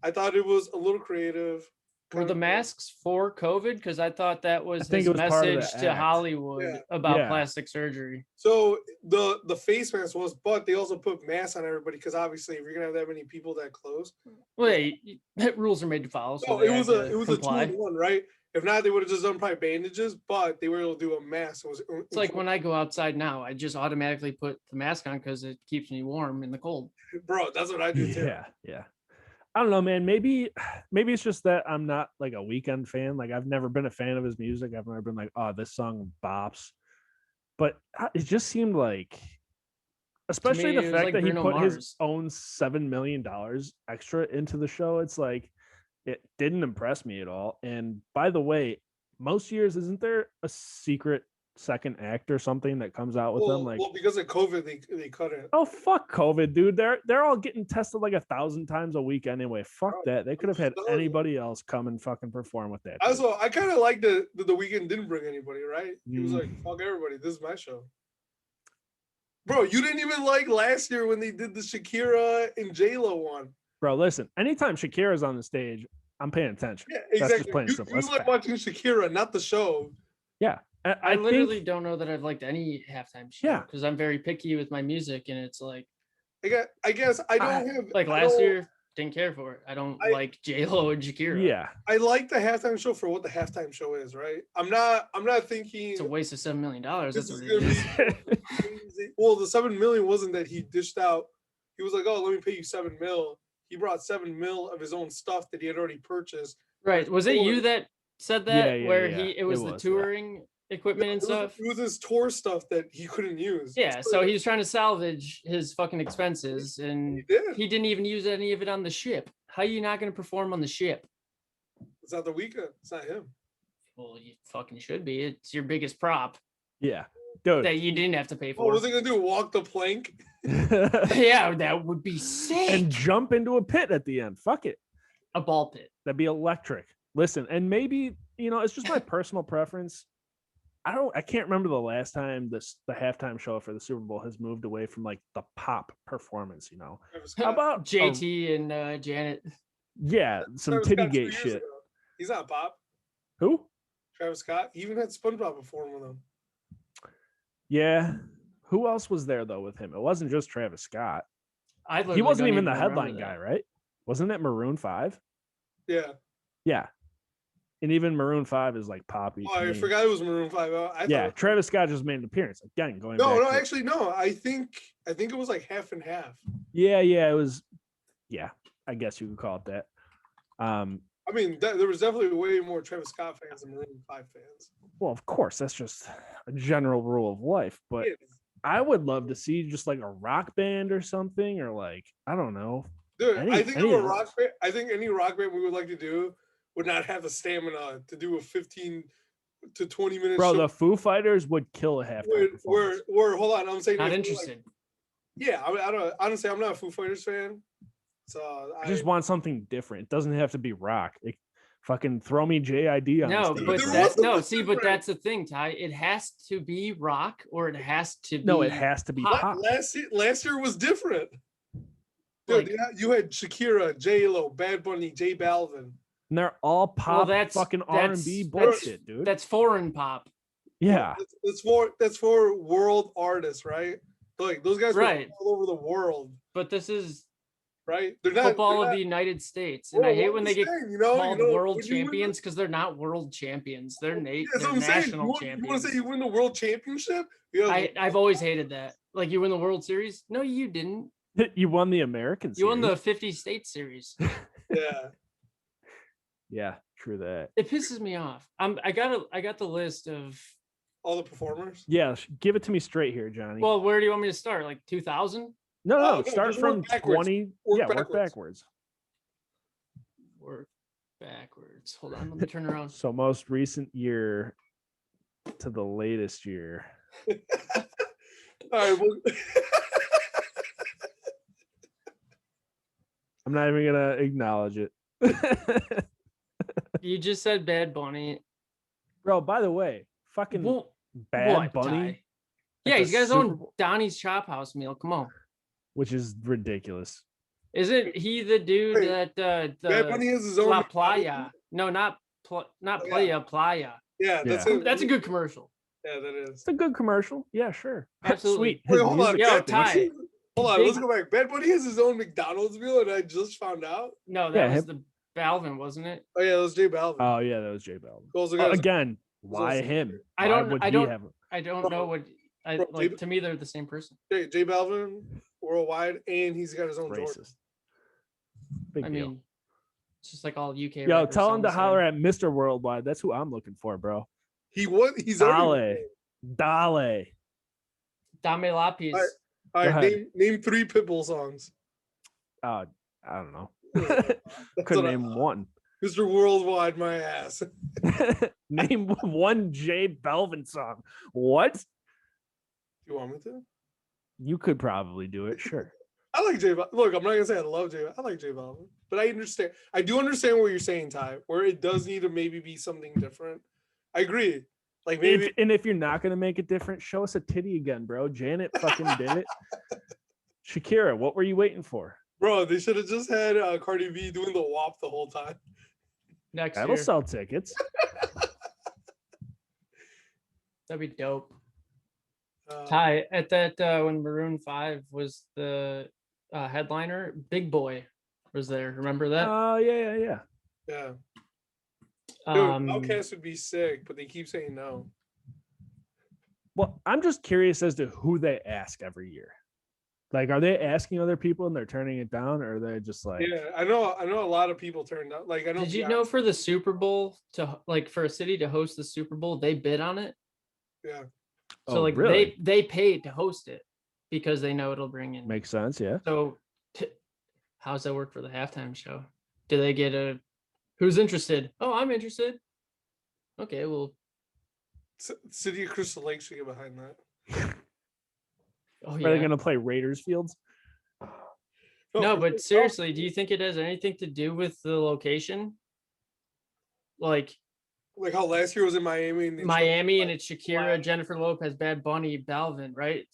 I thought it was a little creative. Were the masks for COVID? Because I thought that was his message to Hollywood about plastic surgery. So the face mask was, but they also put masks on everybody because obviously if you're gonna have that many people that close, rules are made to follow. So it was a 2-in-1, right? If not, they would have just done probably bandages, but they were able to do a mask. It's like when I go outside now, I just automatically put the mask on because it keeps me warm in the cold. Bro, that's what I do too. Yeah. I don't know, man. Maybe it's just that I'm not like a Weeknd fan. Like I've never been a fan of his music. I've never been like, oh, this song bops. But it just seemed like, especially the fact that he put his own $7 million extra into the show. It's like, it didn't impress me at all. And by the way, most years, isn't there a secret second act or something that comes out with them? Like, well, because of COVID, they cut it. Oh, fuck COVID, dude. They're all getting tested like 1,000 times a week anyway. Fuck that. They could have had anybody else come and fucking perform with that. Also, I kind of like the Weeknd didn't bring anybody, right? He was like, fuck everybody. This is my show. Bro, you didn't even like last year when they did the Shakira and J-Lo one. Bro, listen, anytime Shakira's on the stage, I'm paying attention. Yeah, That's just exactly. plain You simple. like That's fact. watching Shakira, not the show. Yeah. I think- literally don't know that I've liked any halftime show Yeah. because I'm very picky with my music, and it's like I guess I don't have like I last don't- year didn't care for it. I don't like J-Lo and Shakira. Yeah. I like the halftime show for what the halftime show is, right? I'm not thinking It's a waste of $7 million. this That's is what it gonna is. be crazy. Well, the 7 million wasn't that he dished out. He was like, "Oh, let me pay you 7 mil." He brought 7 mil of his own stuff that he had already purchased. Right. Was it you that said that? Yeah, where yeah. it was the yeah. touring equipment and stuff? It was his tour stuff that he couldn't use. Yeah, so he was trying to salvage his fucking expenses, and He did. he didn't even use any of it on the ship. How are you not going to perform on the ship? It's not the weekend. It's not him. Well, you fucking should be. It's your biggest prop Yeah. Dude. that you didn't have to pay What for. was he gonna do? Walk the plank? Yeah, that would be sick. and jump into a pit at the end. Fuck it. A ball pit. That'd be electric. Listen, and maybe, it's just my personal preference. I can't remember the last time the halftime show for the Super Bowl has moved away from like the pop performance, How about JT and Janet? yeah, some Travis titty Scott 2 gate years shit. ago. He's not pop. Who? Travis Scott. He even had SpongeBob perform with him. Yeah. Who else was there though with him? It wasn't just Travis Scott. I He literally wasn't don't even the remember headline that. guy, right? Wasn't it Maroon 5? Yeah. Yeah. And even Maroon 5 is like poppy. Oh, to I me. forgot it was Maroon 5. Yeah, Travis Scott just made an appearance. Again, going No, back no, to- actually, no. I think it was like half and half. Yeah, it was. Yeah, I guess you could call it that. I mean, there was definitely way more Travis Scott fans than Maroon 5 fans. Well, of course, that's just a general rule of life. But Yeah. I would love to see just like a rock band or something, or like I don't know. Dude, I think any of a of rock those. band. I think any rock band we would like to do would not have the stamina to do a 15 to 20 minute Bro, show. the Foo Fighters would kill a halftime performance. Where hold on, I'm saying Not if we, interested. yeah, I don't honestly. I'm not a Foo Fighters fan, so I just want something different. It doesn't have to be rock. Fucking throw me JID on No, the stage. but There that's was no. something See, but different. that's the thing, Ty. It has to be rock, or it has to be. No, it has to be pop. pop. last year was different. Dude, Like- yeah, you had Shakira, J-Lo, Bad Bunny, J Balvin. And they're all pop that's- fucking that's- R&B that's- bullshit, dude. That's foreign pop. Yeah. That's for world artists, right? Like those guys Right. were all over the world, But this is right? They're not football they're of not- the United States, and Bro, I hate what when I'm they get saying, called world when you win the- champions because they're not world champions. They're Yeah, that's what they're I'm saying. national You want to champions. say you win the world championship? Yeah, I've always hated that. Like you win the World Series? No, you didn't. You won the American You won the Series. 50 state series. yeah. Yeah, true that. It pisses me off. I got the list of. All the performers. Yeah, give it to me straight here, Johnny. Well, where do you want me to start? Like 2000? no, no, start just work from backwards. 20. Work Work backwards. backwards. Work backwards. Hold on, let me turn around. So most recent year to the latest year. All right. Well, I'm not even gonna acknowledge it. You just said Bad Bunny. Bro, by the way, fucking Well, Bad what, Bunny, Ty? Yeah, the he's got his Super own Bowl- Donnie's Chop House meal. Come on. which is ridiculous. Isn't he the dude Wait, that Bad Bunny the has his own La Playa? No, not Oh, Playa, Playa. Yeah, that's Yeah. it. That's a good commercial. Yeah, that is. It's a good commercial. Yeah, sure. Absolutely. Sweet. Wait, His hold on. music Yo, Bad Ty. Bunny- Hold on, Big- let's go back. Bad Bunny has his own McDonald's meal, and I just found out. No, Yeah, that was the Balvin, wasn't it? Oh yeah, it was J Balvin. Oh yeah, that was J Balvin. Also got his- Again, why also- him? I Why don't- would I he don't- have? I don't Bro, know what I bro, like. J- To me, they're the same person. J Balvin worldwide, and he's got his own Jordan. Racist. Big I deal. mean, it's just like all UK. Yo, rappers tell sound him the to holler same. at Mr. Worldwide. That's who I'm looking for, bro. He's already. Dale. Dame Lapis. All right, Go ahead. name 3 Pitbull songs. I don't know. That's Couldn't what I- name one. Mr. Worldwide, my ass. Name one J Balvin song. What? You want me to? You could probably do it. Sure. I like J Balvin. Look, I'm not gonna say I love J. I like J Balvin, but I understand. I do understand what you're saying, Ty. Where it does need to maybe be something different. I agree. Like maybe If you're not gonna make it different, show us a titty again, bro. Janet fucking did it. Shakira, what were you waiting for? Bro, they should have just had Cardi B doing the WAP the whole time. Next That'll year. sell tickets. That'd be dope. Uh, Ty, at that when Maroon 5 was the headliner, Big Boy was there. Remember that? Oh, yeah. yeah. Dude, Um, Outkast would be sick, but they keep saying no. Well, I'm just curious as to who they ask every year. Like, are they asking other people and they're turning it down, or are they just like, Yeah, I know a lot of people turned out. Like, I know. did you know for the Super Bowl for a city to host the Super Bowl, they bid on it? Yeah. So oh, like really? they paid to host it because they know it'll bring in. Makes sense, yeah. So how does that work for the halftime show? Do they get a who's interested? Oh, I'm interested. Okay, well, City of Crystal Lake should get behind that. oh Are they yeah. going to play Raiders Fields? No, but seriously, do you think it has anything to do with the location? Like how last year was in Miami and Miami and it's Shakira, Jennifer Lopez, Bad Bunny, Balvin, right?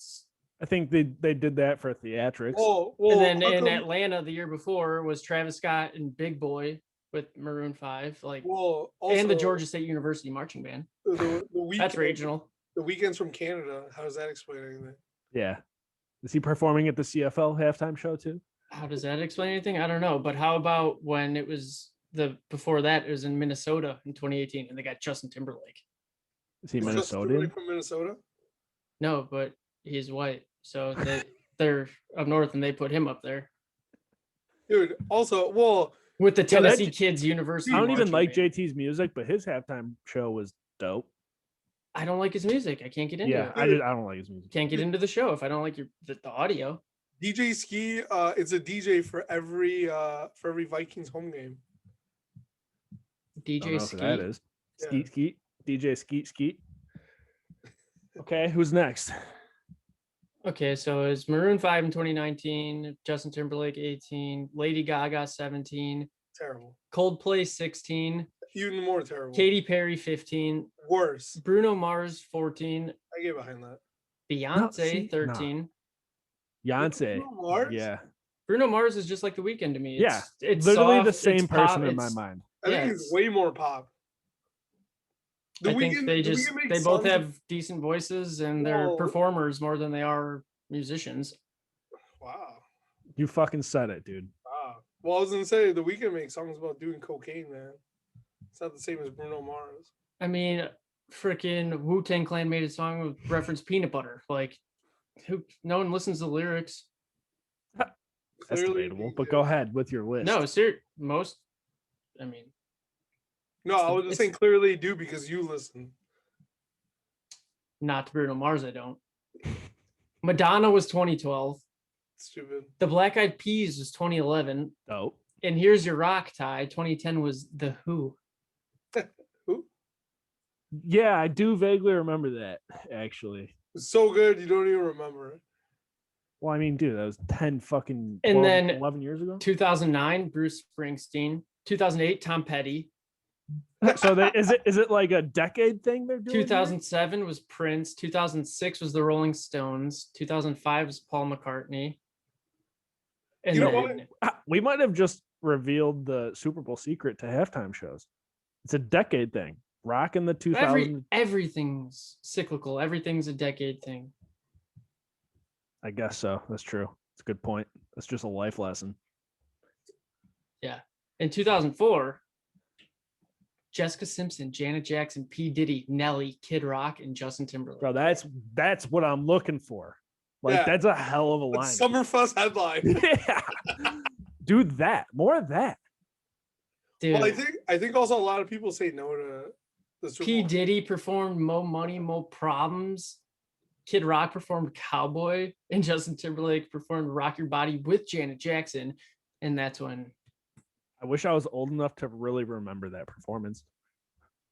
I think they did that for theatrics. Whoa, And then how in come- Atlanta the year before was Travis Scott and Big Boy with Maroon 5, like Well, and the also, Georgia State University marching band. the weekend, That's regional. The weekend's from Canada. How does that explain anything? Yeah. Is he performing at the CFL halftime show too? How does that explain anything? I don't know. But how about when it was before that, it was in Minnesota in 2018 and they got Justin Timberlake. Is he Is Justin Minnesotan? Timberlake from Minnesota? No, but he's white. So they're up north and they put him up there. Dude, also, well, with the Yeah, that- Tennessee Kids University. I don't even marching like band. JT's music, but his halftime show was dope. I don't like his music. I can't get into Yeah, it. I don't like his music. Can't get into the show if I don't like the audio. DJ Ski is a DJ for every Vikings home game. I don't DJ know Ski. who that is. Yeah. Skeet Skeet. DJ Skeet Skeet. Okay, who's next? Okay, so it's Maroon 5 in 2019, Justin Timberlake 18, Lady Gaga 17, Terrible. Coldplay 16, Even more terrible. Katy Perry 15, Worse. Bruno Mars 14, I get behind that. Beyonce 13. Beyonce. Bruno Mars? Yeah. Bruno Mars is just like The Weeknd to me. Yeah, It's literally the soft, same it's person pop, in my it's- mind. I think Yeah, it's way more pop. I think they both songs- have decent voices and they're Whoa. performers more than they are musicians. Wow. You fucking said it, dude. Wow. Well, I was gonna say The Weeknd makes songs about doing cocaine, man. It's not the same as Bruno Mars. I mean, freaking Wu-Tang Clan made a song with reference peanut butter. Like, no one listens to the lyrics. That's Clearly, debatable, DJ. but go ahead with your list. No, most. I mean, No, I was just saying clearly you do because you listen. not to Bruno Mars. I don't. Madonna was 2012. Stupid. The Black Eyed Peas was 2011. Oh, And here's your rock, Ty. 2010 was The Who. Who? yeah, I do vaguely remember that, actually. It's so good you don't even remember it. Well, I mean, dude, that was 10 fucking And 12, then 11 years ago. 2009, Bruce Springsteen. 2008, Tom Petty. So is it like a decade thing they're doing? 2007 was Prince. 2006 was the Rolling Stones. 2005 was Paul McCartney. And You know then what? We might have just revealed the Super Bowl secret to halftime shows. It's a decade thing. Rock in the 2000s. everything's cyclical. Everything's a decade thing. I guess so. That's true. It's a good point. That's just a life lesson. In 2004, Jessica Simpson, Janet Jackson, P. Diddy, Nelly, Kid Rock, and Justin Timberlake. Bro, that's what I'm looking for. Like, Yeah. that's a hell of a line. That's Summerfest headline. Yeah. Do that. More of that. Dude, Well, I think also a lot of people say no to the Super P. Bowl. Diddy performed Mo Money, Mo Problems. Kid Rock performed Cowboy, and Justin Timberlake performed Rock Your Body with Janet Jackson. And that's when I wish I was old enough to really remember that performance.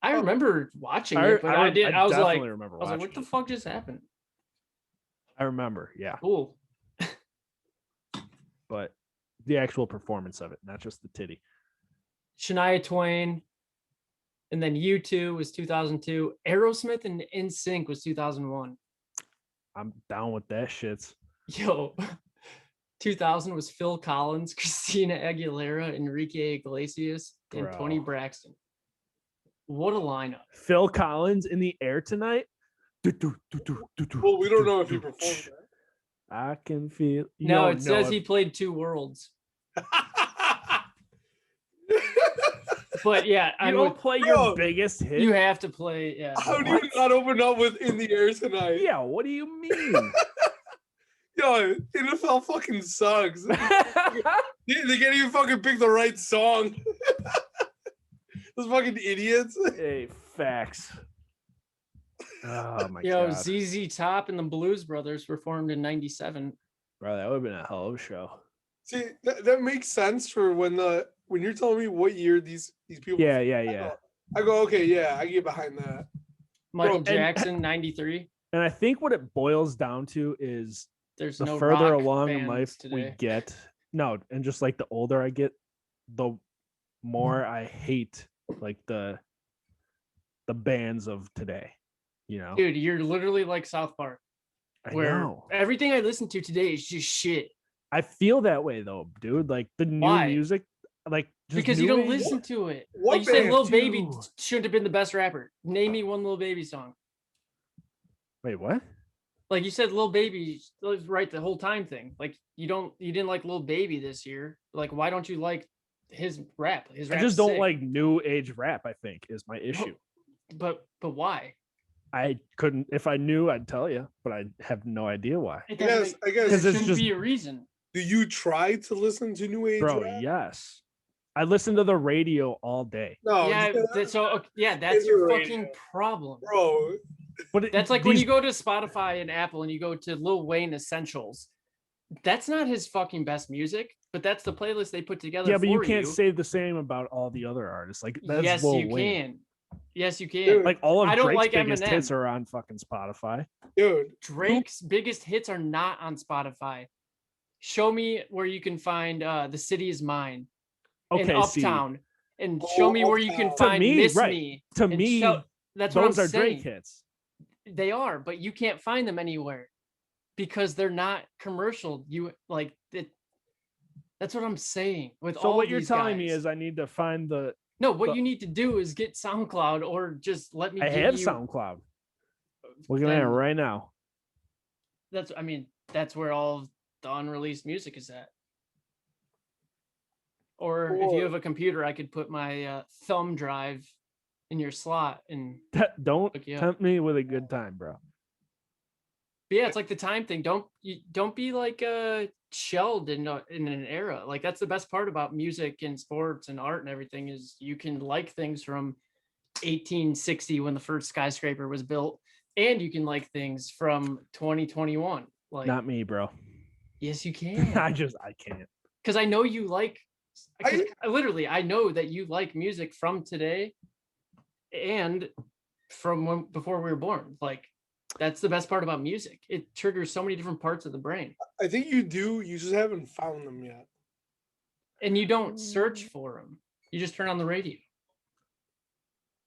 I Oh. remember watching it, but I was like, definitely remember I was like, watching what the it. fuck just happened? I remember, yeah. Cool. But the actual performance of it, not just the titty. Shania Twain, and then U2 was 2002. Aerosmith and NSYNC was 2001. I'm down with that shit. Yo, 2000 was Phil Collins, Christina Aguilera, Enrique Iglesias, and Bro. Tony Braxton. What a lineup. Phil Collins in the air tonight. Well, we don't know if he performed that. I can feel. No, it says he played 2 worlds. But yeah, You don't play your biggest hit. You have to play. Yeah. How do you not open up with "In the Air Tonight"? Yeah, what do you mean? Yo, NFL fucking sucks. They can't even fucking pick the right song. Those fucking idiots. Hey, facts. Oh my Yo, god. ZZ Top and the Blues Brothers were formed in '97. Bro, that would have been a hell of a show. See, that makes sense for when you're telling me what year these people. Yeah. I go, okay, yeah, I get behind that. Michael Jackson, '93. And I think what it boils down to is There's the no further rock along in bands life today. we get. No, and just like the older I get, the more I hate like the bands of today. You know, Dude, you're literally like South Park, I where know. everything I listen to today is just shit. I feel that way though, dude. Like the new Why? music, like just Because you new don't age- listen to it. What Like you said, band, Lil Baby dude? shouldn't have been the best rapper. Name me one Lil Baby song. Wait, what? Like you said, Lil Baby was right the whole time thing. Like you didn't like Lil Baby this year. Like why don't you like his rap? His I rap's just don't sick. like new age rap. I think is my issue. But why? I couldn't. If I knew, I'd tell you, but I have no idea why. It I guess- doesn't I guess- there 'Cause it's shouldn't just- be a reason. Do you try to listen to new age Bro, rap? yes. I listen to the radio all day. No, That's your Underrated. fucking problem. bro. But That's like when you go to Spotify and Apple and you go to Lil Wayne Essentials. That's not his fucking best music, but that's the playlist they put together. Yeah, but you for can't say the same about all the other artists. Like that's yes, Lil you Wayne. can. Yes, you can. Dude. Like all of I don't Drake's like biggest hits Eminem. are on fucking Spotify. Dude, Drake's biggest hits are not on Spotify. Show me where you can find "The City Is Mine" and Okay, see, "Uptown," and show me where you can Uptown. To find me, "Miss right. Me." to and me, that's what I'm those are saying. Drake hits. They are, but you can't find them anywhere because they're not commercial. You like it. That's what I'm saying. With So all what you're these telling me guys. is I need to find the. No, what the- you need to do is get SoundCloud or just let me. I give have you, SoundCloud. Looking at it then right now. That's where all of the unreleased music is at. Or if you Or- have a computer, I could put my thumb drive in your slot and. Don't Look you up. tempt me with a good time, bro. But yeah, it's like the time thing. Don't be like shelled in an era. Like that's the best part about music and sports and art and everything is you can like things from 1860 when the first skyscraper was built, and you can like things from 2021. Like Not me, bro. yes, you can. I can't. Because I know you like. 'cause I- I know that you like music from today, and from before we were born. Like. That's the best part about music. It triggers so many different parts of the brain. I think you do. You just haven't found them yet. And you don't search for them. You just turn on the radio.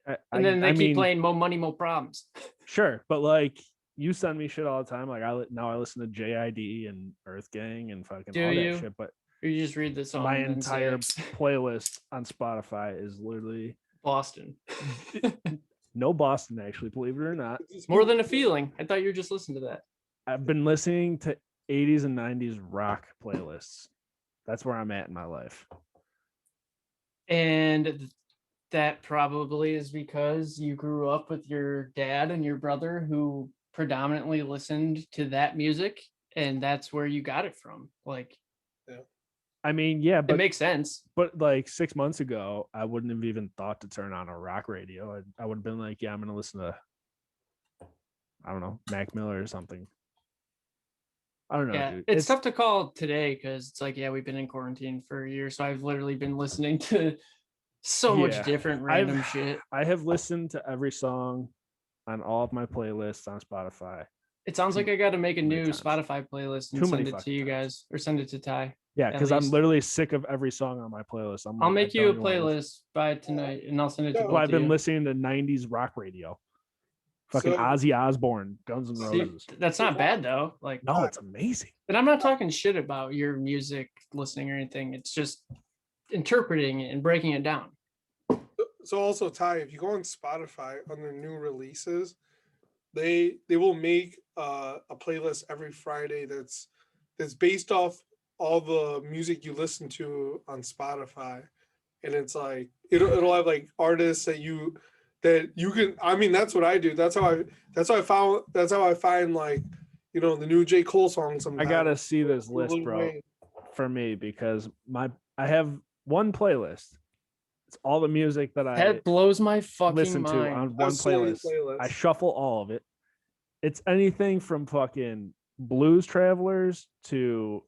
I And then they keep mean, playing Mo Money, Mo Problems. Sure, but like you send me shit all the time. Like now I listen to JID and Earth Gang and fucking Do all you? that shit. But Or you just read the song. my and then entire say, playlist on Spotify is literally Boston. no Boston, actually, believe it or not. More than a feeling. I thought you were just listening to that. I've been listening to 80s and 90s rock playlists. That's where I'm at in my life. And that probably is because you grew up with your dad and your brother who predominantly listened to that music. And that's where you got it from. Like, I mean, yeah, it but makes sense. But like 6 months ago, I wouldn't have even thought to turn on a rock radio. I would have been like, yeah, I'm going to listen to, I don't know, Mac Miller or something. I don't know, Yeah, dude. it's tough to call today because it's like, yeah, we've been in quarantine for a year. So I've literally been listening to so Yeah. much different random shit. I have listened to every song on all of my playlists on Spotify. It sounds like I got to make a many new times. Spotify playlist and Too send many it to fucking you times. guys or send it to Ty. Yeah, At because I'm least. literally sick of every song on my playlist. I'm I'll like, make I you a don't even wanna listen. playlist by tonight and I'll send it to No, both Well, I've of been you. listening to 90s rock radio. Fucking So- Ozzy Osbourne, Guns N' See, Roses. that's not bad though. Like, No, it's amazing. and I'm not talking shit about your music listening or anything. It's just interpreting it and breaking it down. So also, Ty, if you go on Spotify on their new releases, they will make a playlist every Friday that's based off all the music you listen to on Spotify, and it's like it'll have like artists that you can. I mean, that's what I do. That's how I find like the new J. Cole song. Sometimes I gotta see this list, Lil bro, Wayne. for me because I have one playlist. It's all the music that I That blows my fucking listen to mind. on one so many playlist. playlists. I shuffle all of it. It's anything from fucking Blues Travelers to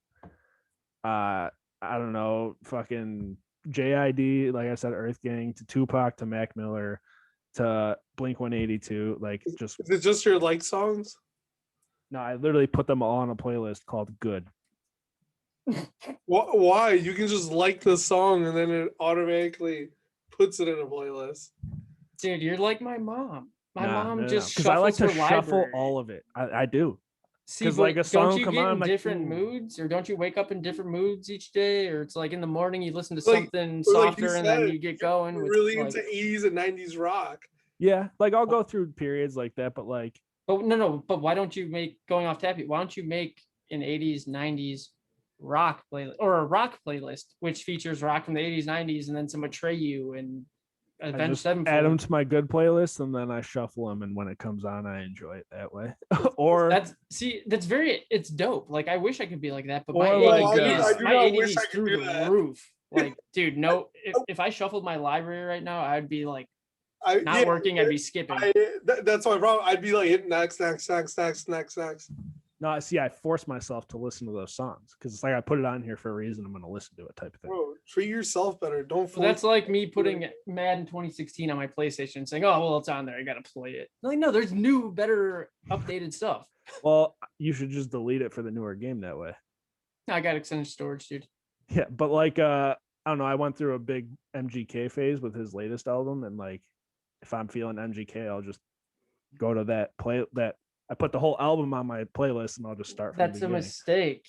I don't know, fucking JID, like I said, Earth Gang, to Tupac, to Mac Miller, to Blink 182. Like, just Is it just your like songs? no, I literally put them all on a playlist called Good. Why? You can just like the song and then it automatically puts it in a playlist. Dude, you're like my mom. My mom just because I like to shuffles her shuffle library. all of it. I do. See, 'cause, but like, a don't song you come get on, in like, different ooh. moods, or don't you wake up in different moods each day, or it's like in the morning you listen to Like- something or like you softer and then said, you get going You're with really like, into 80s and 90s rock. Yeah, like I'll go through periods like that, but like but no, but why don't you make going off topic? Why don't you make an 80s, 90s rock playlist or a rock playlist which features rock from the 80s, 90s, and then some Atreyu and I Avenged just add them Sevenfold? to my good playlist and then I shuffle them, and when it comes on, I enjoy it that way. Or That's very it's dope. Like I wish I could be like that, but Or my like, ADD I is do my not ADD wish is I could through do the that. roof. Like, dude, no, if I shuffled my library right now, I'd be like not Yeah, working, I'd be skipping. that's my problem. I'd be like hitting next. no, see, I force myself to listen to those songs because it's like I put it on here for a reason. I'm going to listen to it, type of thing. Bro, treat yourself better. Don't So that's like me putting Madden 2016 on my PlayStation and saying, "Oh, well, it's on there. I gotta play it." Like, no, there's new, better, updated stuff. Well, you should just delete it for the newer game that way. No, I got extended storage, dude. Yeah, but like I don't know, I went through a big MGK phase with his latest album, and like if I'm feeling MGK, I'll just go to that I put the whole album on my playlist and I'll just start from That's the a beginning. mistake,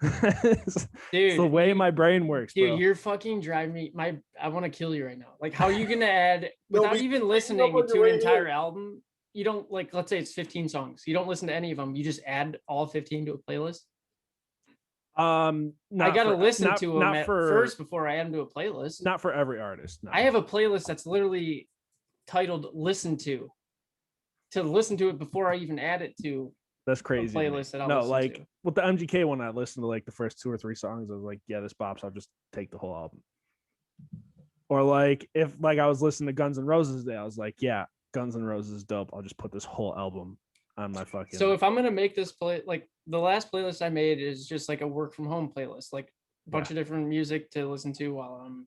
It's dude. the way my brain works, Dude, bro. you're fucking driving me. I want to kill you right now. Like, how are you gonna add No, without we- even we listening know to right an entire here. album? You don't like. Let's say it's 15 songs. You don't listen to any of them. You just add all 15 to a playlist. I gotta listen to them at first before I add them to a playlist. Not for every artist. No. I have a playlist that's literally titled "Listen to." To listen to it before I even add it to That's crazy. playlist that I'll no, listen like to. with the MGK one, I listened to like the first 2 or 3 songs. I was like, yeah, this bops. I'll just take the whole album. Or like if like I was listening to Guns N' Roses today, I was like, yeah, Guns N' Roses is dope. I'll just put this whole album on my fucking. So if I'm gonna make this play, like the last playlist I made is just like a work from home playlist, like a bunch of different music to listen to while I'm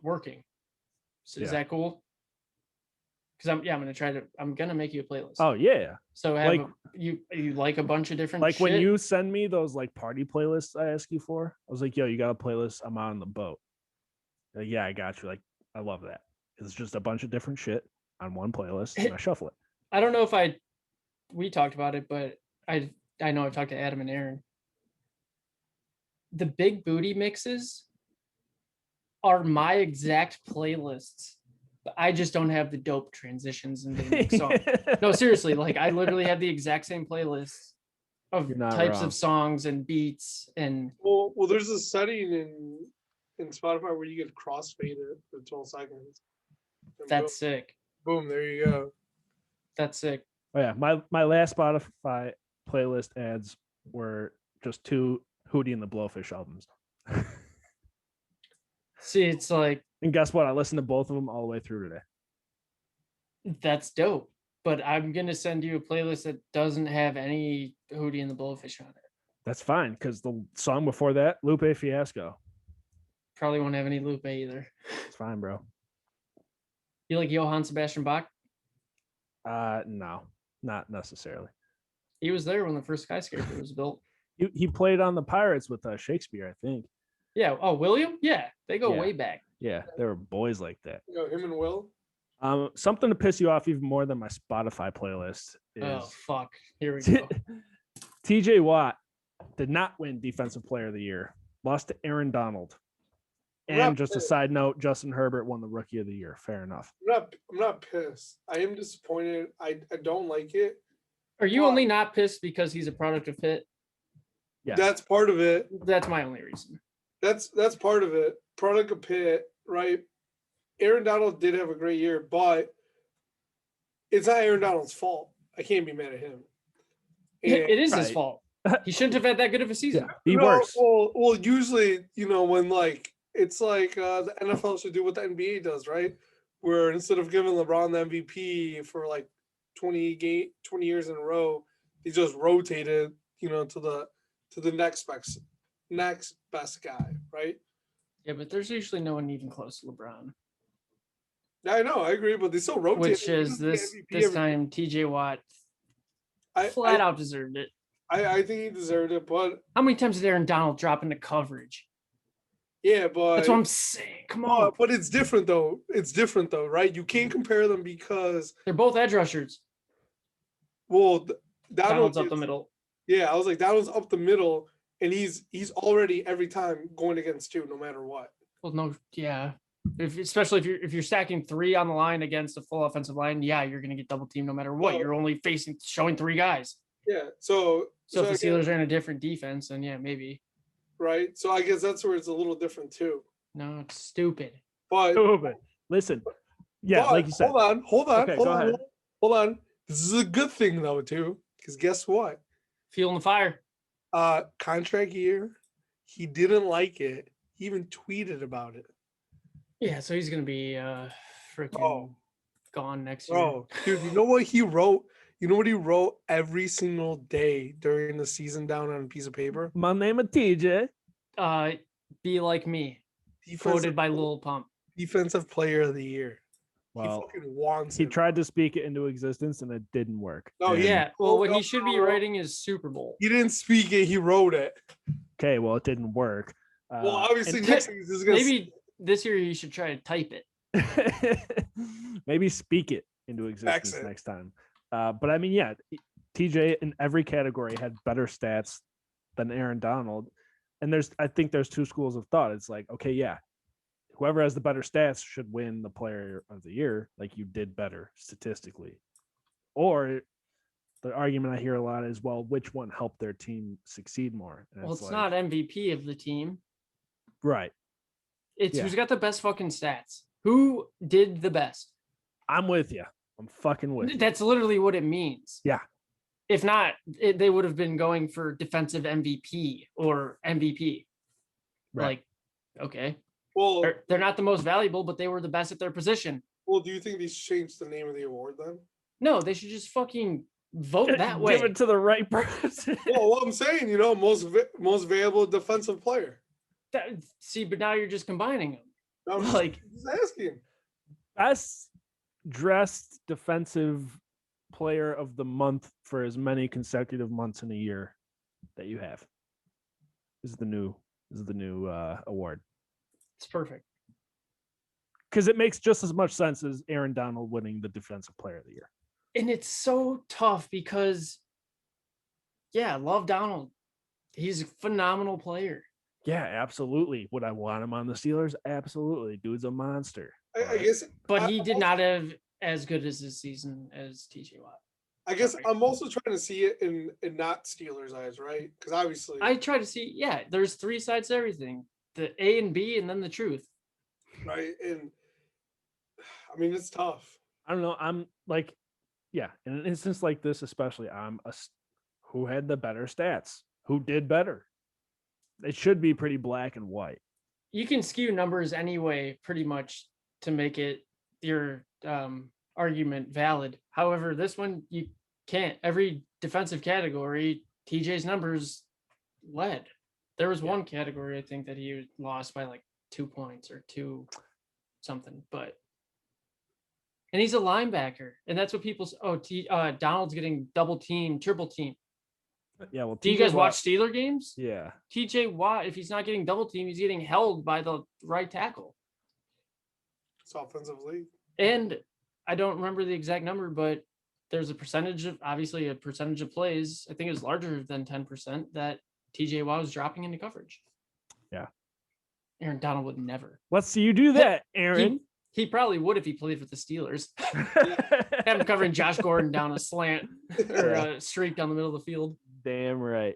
working. So is that cool? Because I'm gonna make you a playlist. Oh yeah. So like you like a bunch of different like shit? when you send me those like party playlists I ask you for, I was like, yo, you got a playlist? I'm on the boat. Like, yeah, I got you. Like, I love that. It's just a bunch of different shit on one playlist and I shuffle it. I don't know if we talked about it, but I know I've talked to Adam and Aaron. The big booty mixes are my exact playlists. But I just don't have the dope transitions into the next song. No, seriously, like I literally have the exact same playlist of You're not types wrong. of songs and beats and Well, there's a setting in Spotify where you get crossfade it for 12 seconds. And that's sick. boom, there you go. That's sick. Oh yeah, my last Spotify playlist ads were just 2 Hootie and the Blowfish albums. See, it's like And guess what? I listened to both of them all the way through today. that's dope. But I'm gonna send you a playlist that doesn't have any Hootie and the Blowfish on it. That's fine because the song before that, Lupe Fiasco. Probably won't have any Lupe either. It's fine, bro. You like Johann Sebastian Bach? No, not necessarily. He was there when the first skyscraper was built. He played on the Pirates with Shakespeare, I think. Yeah. Oh, William? Yeah. They go Yeah. way back. Yeah, they were boys like that. Him and Will. Something to piss you off even more than my Spotify playlist is Oh fuck! Here we go. TJ Watt did not win Defensive Player of the Year. Lost to Aaron Donald. And just a side note, Justin Herbert won the Rookie of the Year. Fair enough. I'm not pissed. I am disappointed. I don't like it. Are you only not pissed because he's a product of Pitt? Yes. That's part of it. That's my only reason. That's part of it. Product of Pitt, right? Aaron Donald did have a great year, but it's not Aaron Donald's fault. I can't be mad at him. And, It is his fault. He shouldn't have had that good of a season. Yeah, be worse. Well, usually, when like it's like the NFL should do what the NBA does, right? Where instead of giving LeBron the MVP for like 20 years in a row, he just rotated, to the next best guy, right? Yeah, but there's usually no one even close to LeBron. Yeah, I know, I agree, but they still rotate. Which is this time TJ Watt flat out deserved it. I think he deserved it, but how many times did Aaron Donald drop into coverage? Yeah, but that's what I'm saying. Come on. But it's different though. Right? You can't compare them because they're both edge rushers. Well, Donald's up the middle. Yeah, I was like, Donald's up the middle, and he's already every time going against you, no matter what. Well, no, yeah. Especially if you're stacking 3 on the line against a full offensive line, yeah, you're gonna get double teamed no matter what. You're only showing 3 guys. Yeah. So if the Steelers are in a different defense, then yeah, maybe. Right. So I guess that's where it's a little different too. No, it's stupid. But listen. Yeah, like you said. Hold on. Okay, go ahead. Hold on. This is a good thing though, too. Because guess what? Feeling the fire. Contract year. He didn't like it. He even tweeted about it. Yeah, so he's gonna be freaking gone next year. Oh, dude, you know what he wrote? You know what he wrote every single day during the season down on a piece of paper? My name is TJ. Be like me. Quoted by Lil Pump. Defensive Player of the Year. Well, he fucking wants he tried to speak it into existence and it didn't work. No, what he should be writing is Super Bowl. He didn't speak it, he wrote it. Okay, well, it didn't work. Well, obviously next year he's gonna maybe this year you should try to type it. Maybe speak it into existence next time. But I mean, yeah, TJ in every category had better stats than Aaron Donald. And I think there's 2 schools of thought. It's like, okay, yeah, whoever has the better stats should win the Player of the Year. Like, you did better statistically. Or the argument I hear a lot is, well, which one helped their team succeed more? And it's like, not MVP of the team. Right. It's who's got the best fucking stats. Who did the best? I'm with you. I'm fucking with you. That's literally what it means. Yeah. If not, they would have been going for defensive MVP or MVP. Right. Like, okay. Well, they're not the most valuable, but they were the best at their position. Well, do you think they should change the name of the award then? No, they should just fucking vote that way. Give it to the right person. Well, what I'm saying, most valuable defensive player. But now you're just combining them. I'm just asking. Best dressed defensive player of the month for as many consecutive months in a year that you have. This is the new award. It's perfect. Because it makes just as much sense as Aaron Donald winning the Defensive Player of the Year. And it's so tough because, yeah, love Donald. He's a phenomenal player. Yeah, absolutely. Would I want him on the Steelers? Absolutely. Dude's a monster. I guess. But he did not have as good as his season as TJ Watt. I guess I'm also trying to see it in not Steelers' eyes, right? Because obviously. I try to see, there's 3 sides to everything. The A and B and then the truth. Right. And I mean, it's tough. I don't know. I'm like, in an instance like this, especially, who had the better stats? Who did better? It should be pretty black and white. You can skew numbers anyway, pretty much, to make it your argument valid. However, this one, you can't. Every defensive category, TJ's numbers led. There was one category, I think, that he lost by like 2 points or 2 something, and he's a linebacker, and that's what people. Donald's getting double team, triple team. Yeah, well, do you guys watch Steeler games? Yeah. TJ Watt, if he's not getting double team, he's getting held by the right tackle. It's offensive league. And I don't remember the exact number, but there's a percentage of plays. I think it was larger than 10% that TJ Watt was dropping into coverage. Yeah. Aaron Donald would never. Let's see you do that, Aaron. He probably would if he played for the Steelers. Have him covering Josh Gordon down a slant or a streak down the middle of the field. Damn right.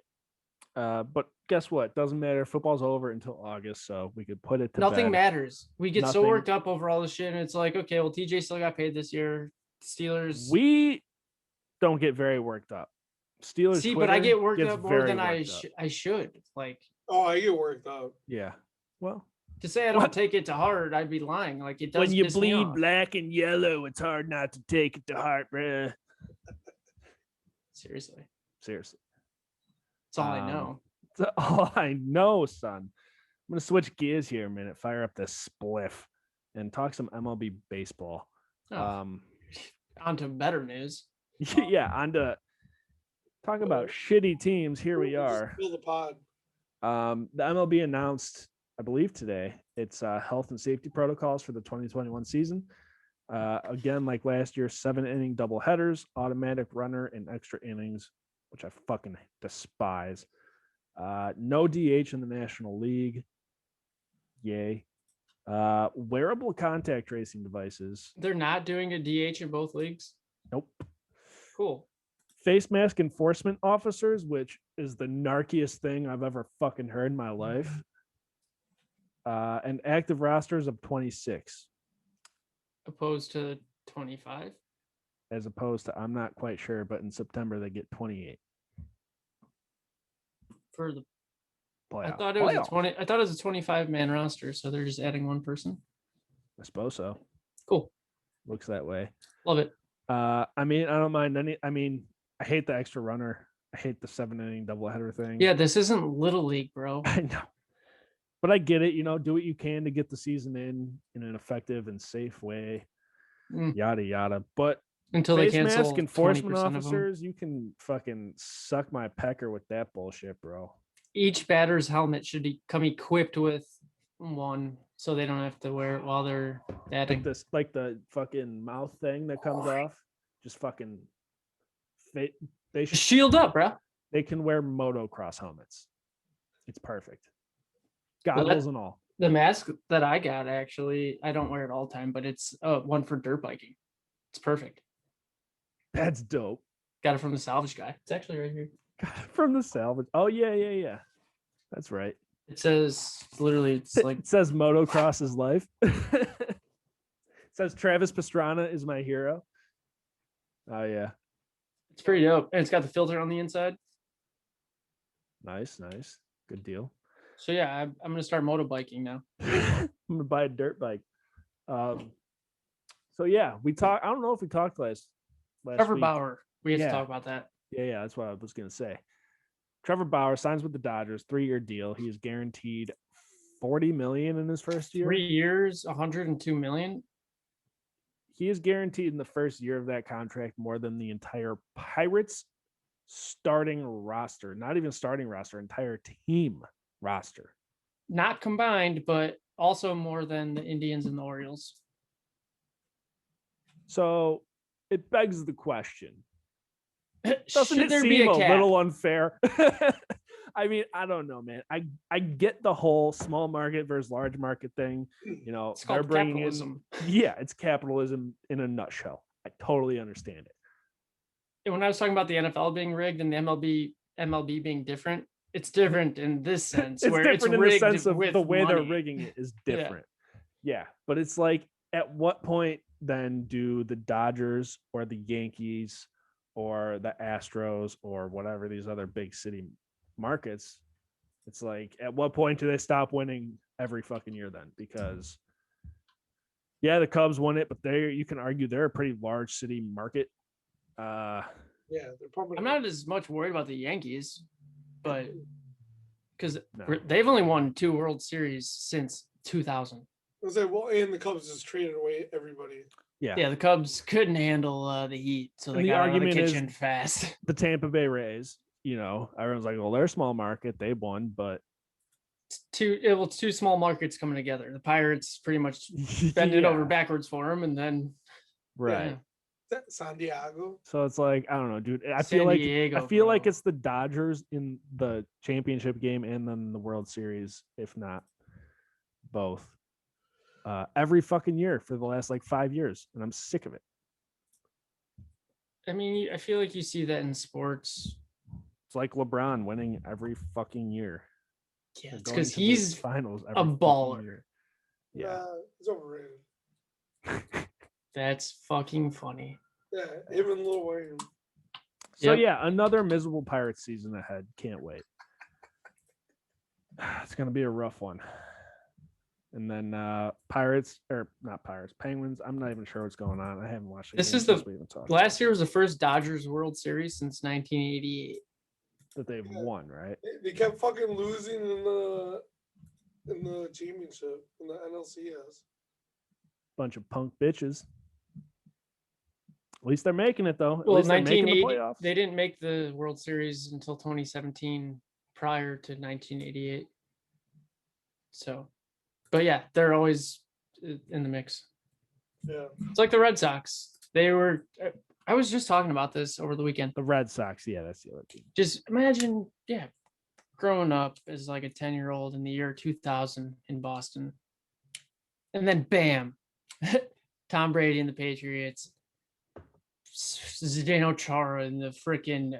But guess what? Doesn't matter. Football's over until August, so we could put it to Nothing bed. matters. We get so Nothing. worked up over all this shit, and it's like, okay, well, TJ still got paid this year. Steelers. We don't get very worked up. Steelers. See, Twitter but I get worked gets up more very than worked up. I should. Like, I get worked up. Yeah. Well, to say I don't take it to heart, I'd be lying. Like, it does. when you piss me bleed off. black and yellow, it's hard not to take it to heart, bruh. Seriously, Seriously. that's all I know. That's all I know, son. I'm gonna switch gears here a minute, fire up this spliff, and talk some MLB baseball. Oh. On to better news. Yeah, on to talk about shitty teams. Here we are. Spill the pod. The MLB announced, I believe today, its health and safety protocols for the 2021 season. Again, like last year, 7-inning doubleheaders, automatic runner, and extra innings, which I fucking despise. No DH in the National League. Yay. Wearable contact tracing devices. They're not doing a DH in both leagues. Nope. Cool. Face mask enforcement officers, which is the narkiest thing I've ever fucking heard in my life. And active rosters of 26. Opposed to 25. As opposed to, I'm not quite sure, but in September they get 28. For the Playoff. I thought it was a 20. I thought it was a 25-man roster, so they're just adding one person. I suppose so. Cool. Looks that way. Love it. I mean, I don't mind any. I mean, I hate the extra runner. I hate the 7-inning doubleheader thing. Yeah, this isn't Little League, bro. I know. But I get it. You know, do what you can to get the season in an effective and safe way. Yada yada. But until they cancel mask enforcement 20% officers, you can fucking suck my pecker with that bullshit, bro. Each batter's helmet should come equipped with one, so they don't have to wear it while they're batting. Like the fucking mouth thing that comes off. Just fucking. They should shield up, bro. They can wear motocross helmets. It's perfect. Goggles and all. The mask that I got, actually, I don't wear it all the time, but it's one for dirt biking. It's perfect. That's dope. Got it from the salvage guy. It's actually right here. Got it from the salvage. Oh yeah. That's right. It says literally. It's like it says motocross is life. It says Travis Pastrana is my hero. Oh yeah. It's pretty dope, and it's got the filter on the inside. Nice. Good deal. So yeah, I'm gonna start motobiking now. I'm gonna buy a dirt bike. So yeah, we talked. I don't know if we talked last Trevor week. Bauer. We have to talk about that. Yeah, that's what I was gonna say. Trevor Bauer signs with the Dodgers, 3-year deal. He is guaranteed $40 million in his first year. 3 years, $102 million. He is guaranteed in the first year of that contract more than the entire Pirates starting roster. Not even starting roster, entire team roster. Not combined, but also more than the Indians and the Orioles. So it begs the question. Doesn't Should it there seem be a cap? little unfair? I mean, I don't know, man. I get the whole small market versus large market thing. You know, it's called capitalism. It's capitalism in a nutshell. I totally understand it. And when I was talking about the NFL being rigged and the MLB being different, it's different in this sense. It's where different it's in the sense of with the way they're money. rigging it is different. Yeah, but it's like, at what point then do the Dodgers or the Yankees or the Astros or whatever these other big city markets, it's like, at what point do they stop winning every fucking year then? Because the Cubs won it, but you can argue they're a pretty large city market. They're probably. I'm not as much worried about the Yankees, but because they've only won 2 World Series since 2000. I was like, well, and the Cubs just traded away everybody. Yeah, the Cubs couldn't handle the heat, so they got out of the kitchen fast. The Tampa Bay Rays, everyone's like, well, they're a small market, they won, but it's 2 small markets coming together. The Pirates pretty much bending over backwards for them, and then Right. Yeah. San Diego. So it's like, I don't know, dude. I San feel like Diego, like bro. it's the Dodgers in the championship game and then the World Series, if not both. Every fucking year for the last like 5 years, and I'm sick of it. I mean, I feel like you see that in sports. It's like LeBron winning every fucking year. Yeah, Or it's going because to the he's finals a every fucking baller. year. Yeah. It's overrated. That's fucking funny. Yeah, even Lil Wayne. So Yep. yeah, another miserable Pirates season ahead. Can't wait. It's gonna be a rough one. And then Pirates, or not Pirates, Penguins. I'm not even sure what's going on. I haven't watched the This game is since we even talked Last about year was the first Dodgers World Series since 1988. that they've won, right? They kept fucking losing in the championship in the NLCS. Bunch of punk bitches. At least they're making it though. At Well, least they're making the 1980, playoffs. they didn't make the World Series until 2017, prior to 1988. So, but yeah, they're always in the mix. Yeah. It's like the Red Sox. They were. I was just talking about this over the weekend. The Red Sox, yeah, that's the other team. Just imagine, yeah, growing up as like a 10-year-old in the year 2000 in Boston, and then bam, Tom Brady and the Patriots, Zdeno Chara and the freaking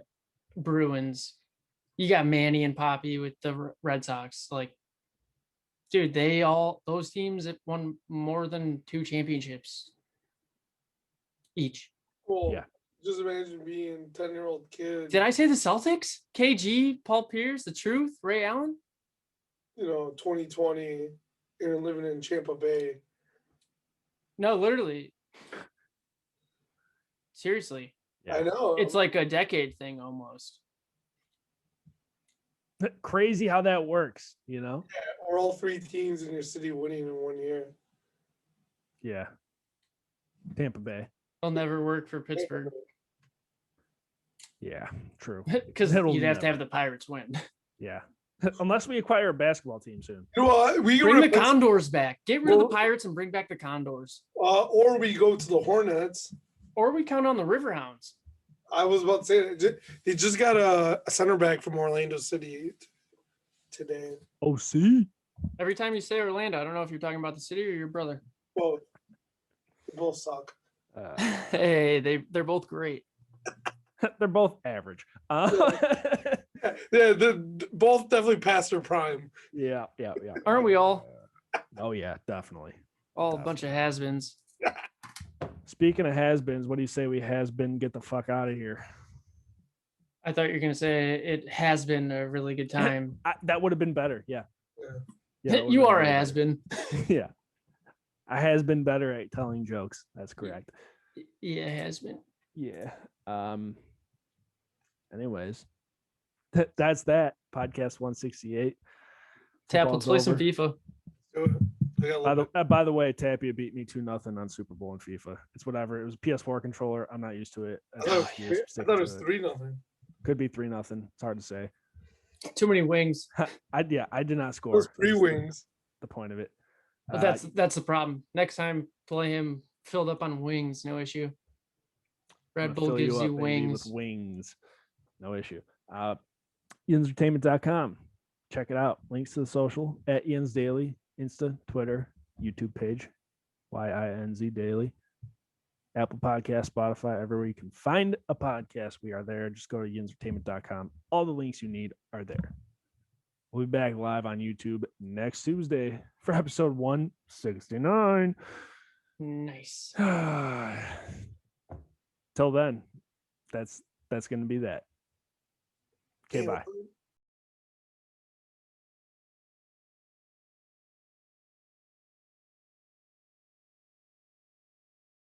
Bruins. You got Manny and Poppy with the Red Sox. Like, dude, those teams that won more than 2 championships each. Well, Yeah. just imagine being 10-year-old kid. Did I say the Celtics? KG, Paul Pierce, the Truth, Ray Allen? 2020 and living in Tampa Bay. No, literally. Seriously. Yeah. I know. It's like a decade thing almost. Crazy how that works, you know? Yeah, or all 3 teams in your city winning in 1 year. Yeah. Tampa Bay. It'll never work for Pittsburgh Yeah, true. because It'll you'd have to never. have the Pirates win. Yeah. Unless we acquire a basketball team soon. You know what? We Bring the replace- Condors back. Get rid of Well- the Pirates and bring back the Condors. or we go to the Hornets. Or we count on the Riverhounds. I was about to say that they just got a center back from Orlando City today. Oh, see? Every time you say Orlando, I don't know if you're talking about the city or your brother. Well, they both suck. Hey, they're both great. They're both average. Yeah, they're both definitely past their prime. Yeah. Aren't we all? Oh, yeah, definitely. All a bunch of has-beens. Speaking of has-beens, what do you say we has-been get the fuck out of here? I thought you were going to say it has been a really good time. That would have been better. Yeah. Yeah. that would've You been are a way better. has-been. Yeah. I has been better at telling jokes. That's correct. Yeah, has-been. Yeah. Anyways, that's that. Podcast 168. Tap, let's play some over. FIFA. I got By the way, Tapia beat me 2-0 on Super Bowl and FIFA. It's whatever. It was a PS4 controller. I'm not used to it. I thought it was 3-0. Could be 3-0. It's hard to say. Too many wings. I did not It score. was 3 That's wings. the point of it. But that's the problem. Next time, play him filled up on wings. No issue. I'm Red gonna Bull fill gives you up, baby, wings. with wings. No issue. Yinzertainment.com. Check it out. Links to the social at Yinz Daily, Insta, Twitter, YouTube page, YINZ Daily, Apple Podcast, Spotify, everywhere you can find a podcast. We are there. Just go to Yinzertainment.com. All the links you need are there. We'll be back live on YouTube next Tuesday for episode 169. Nice. Till then, that's going to be that. Okay, bye.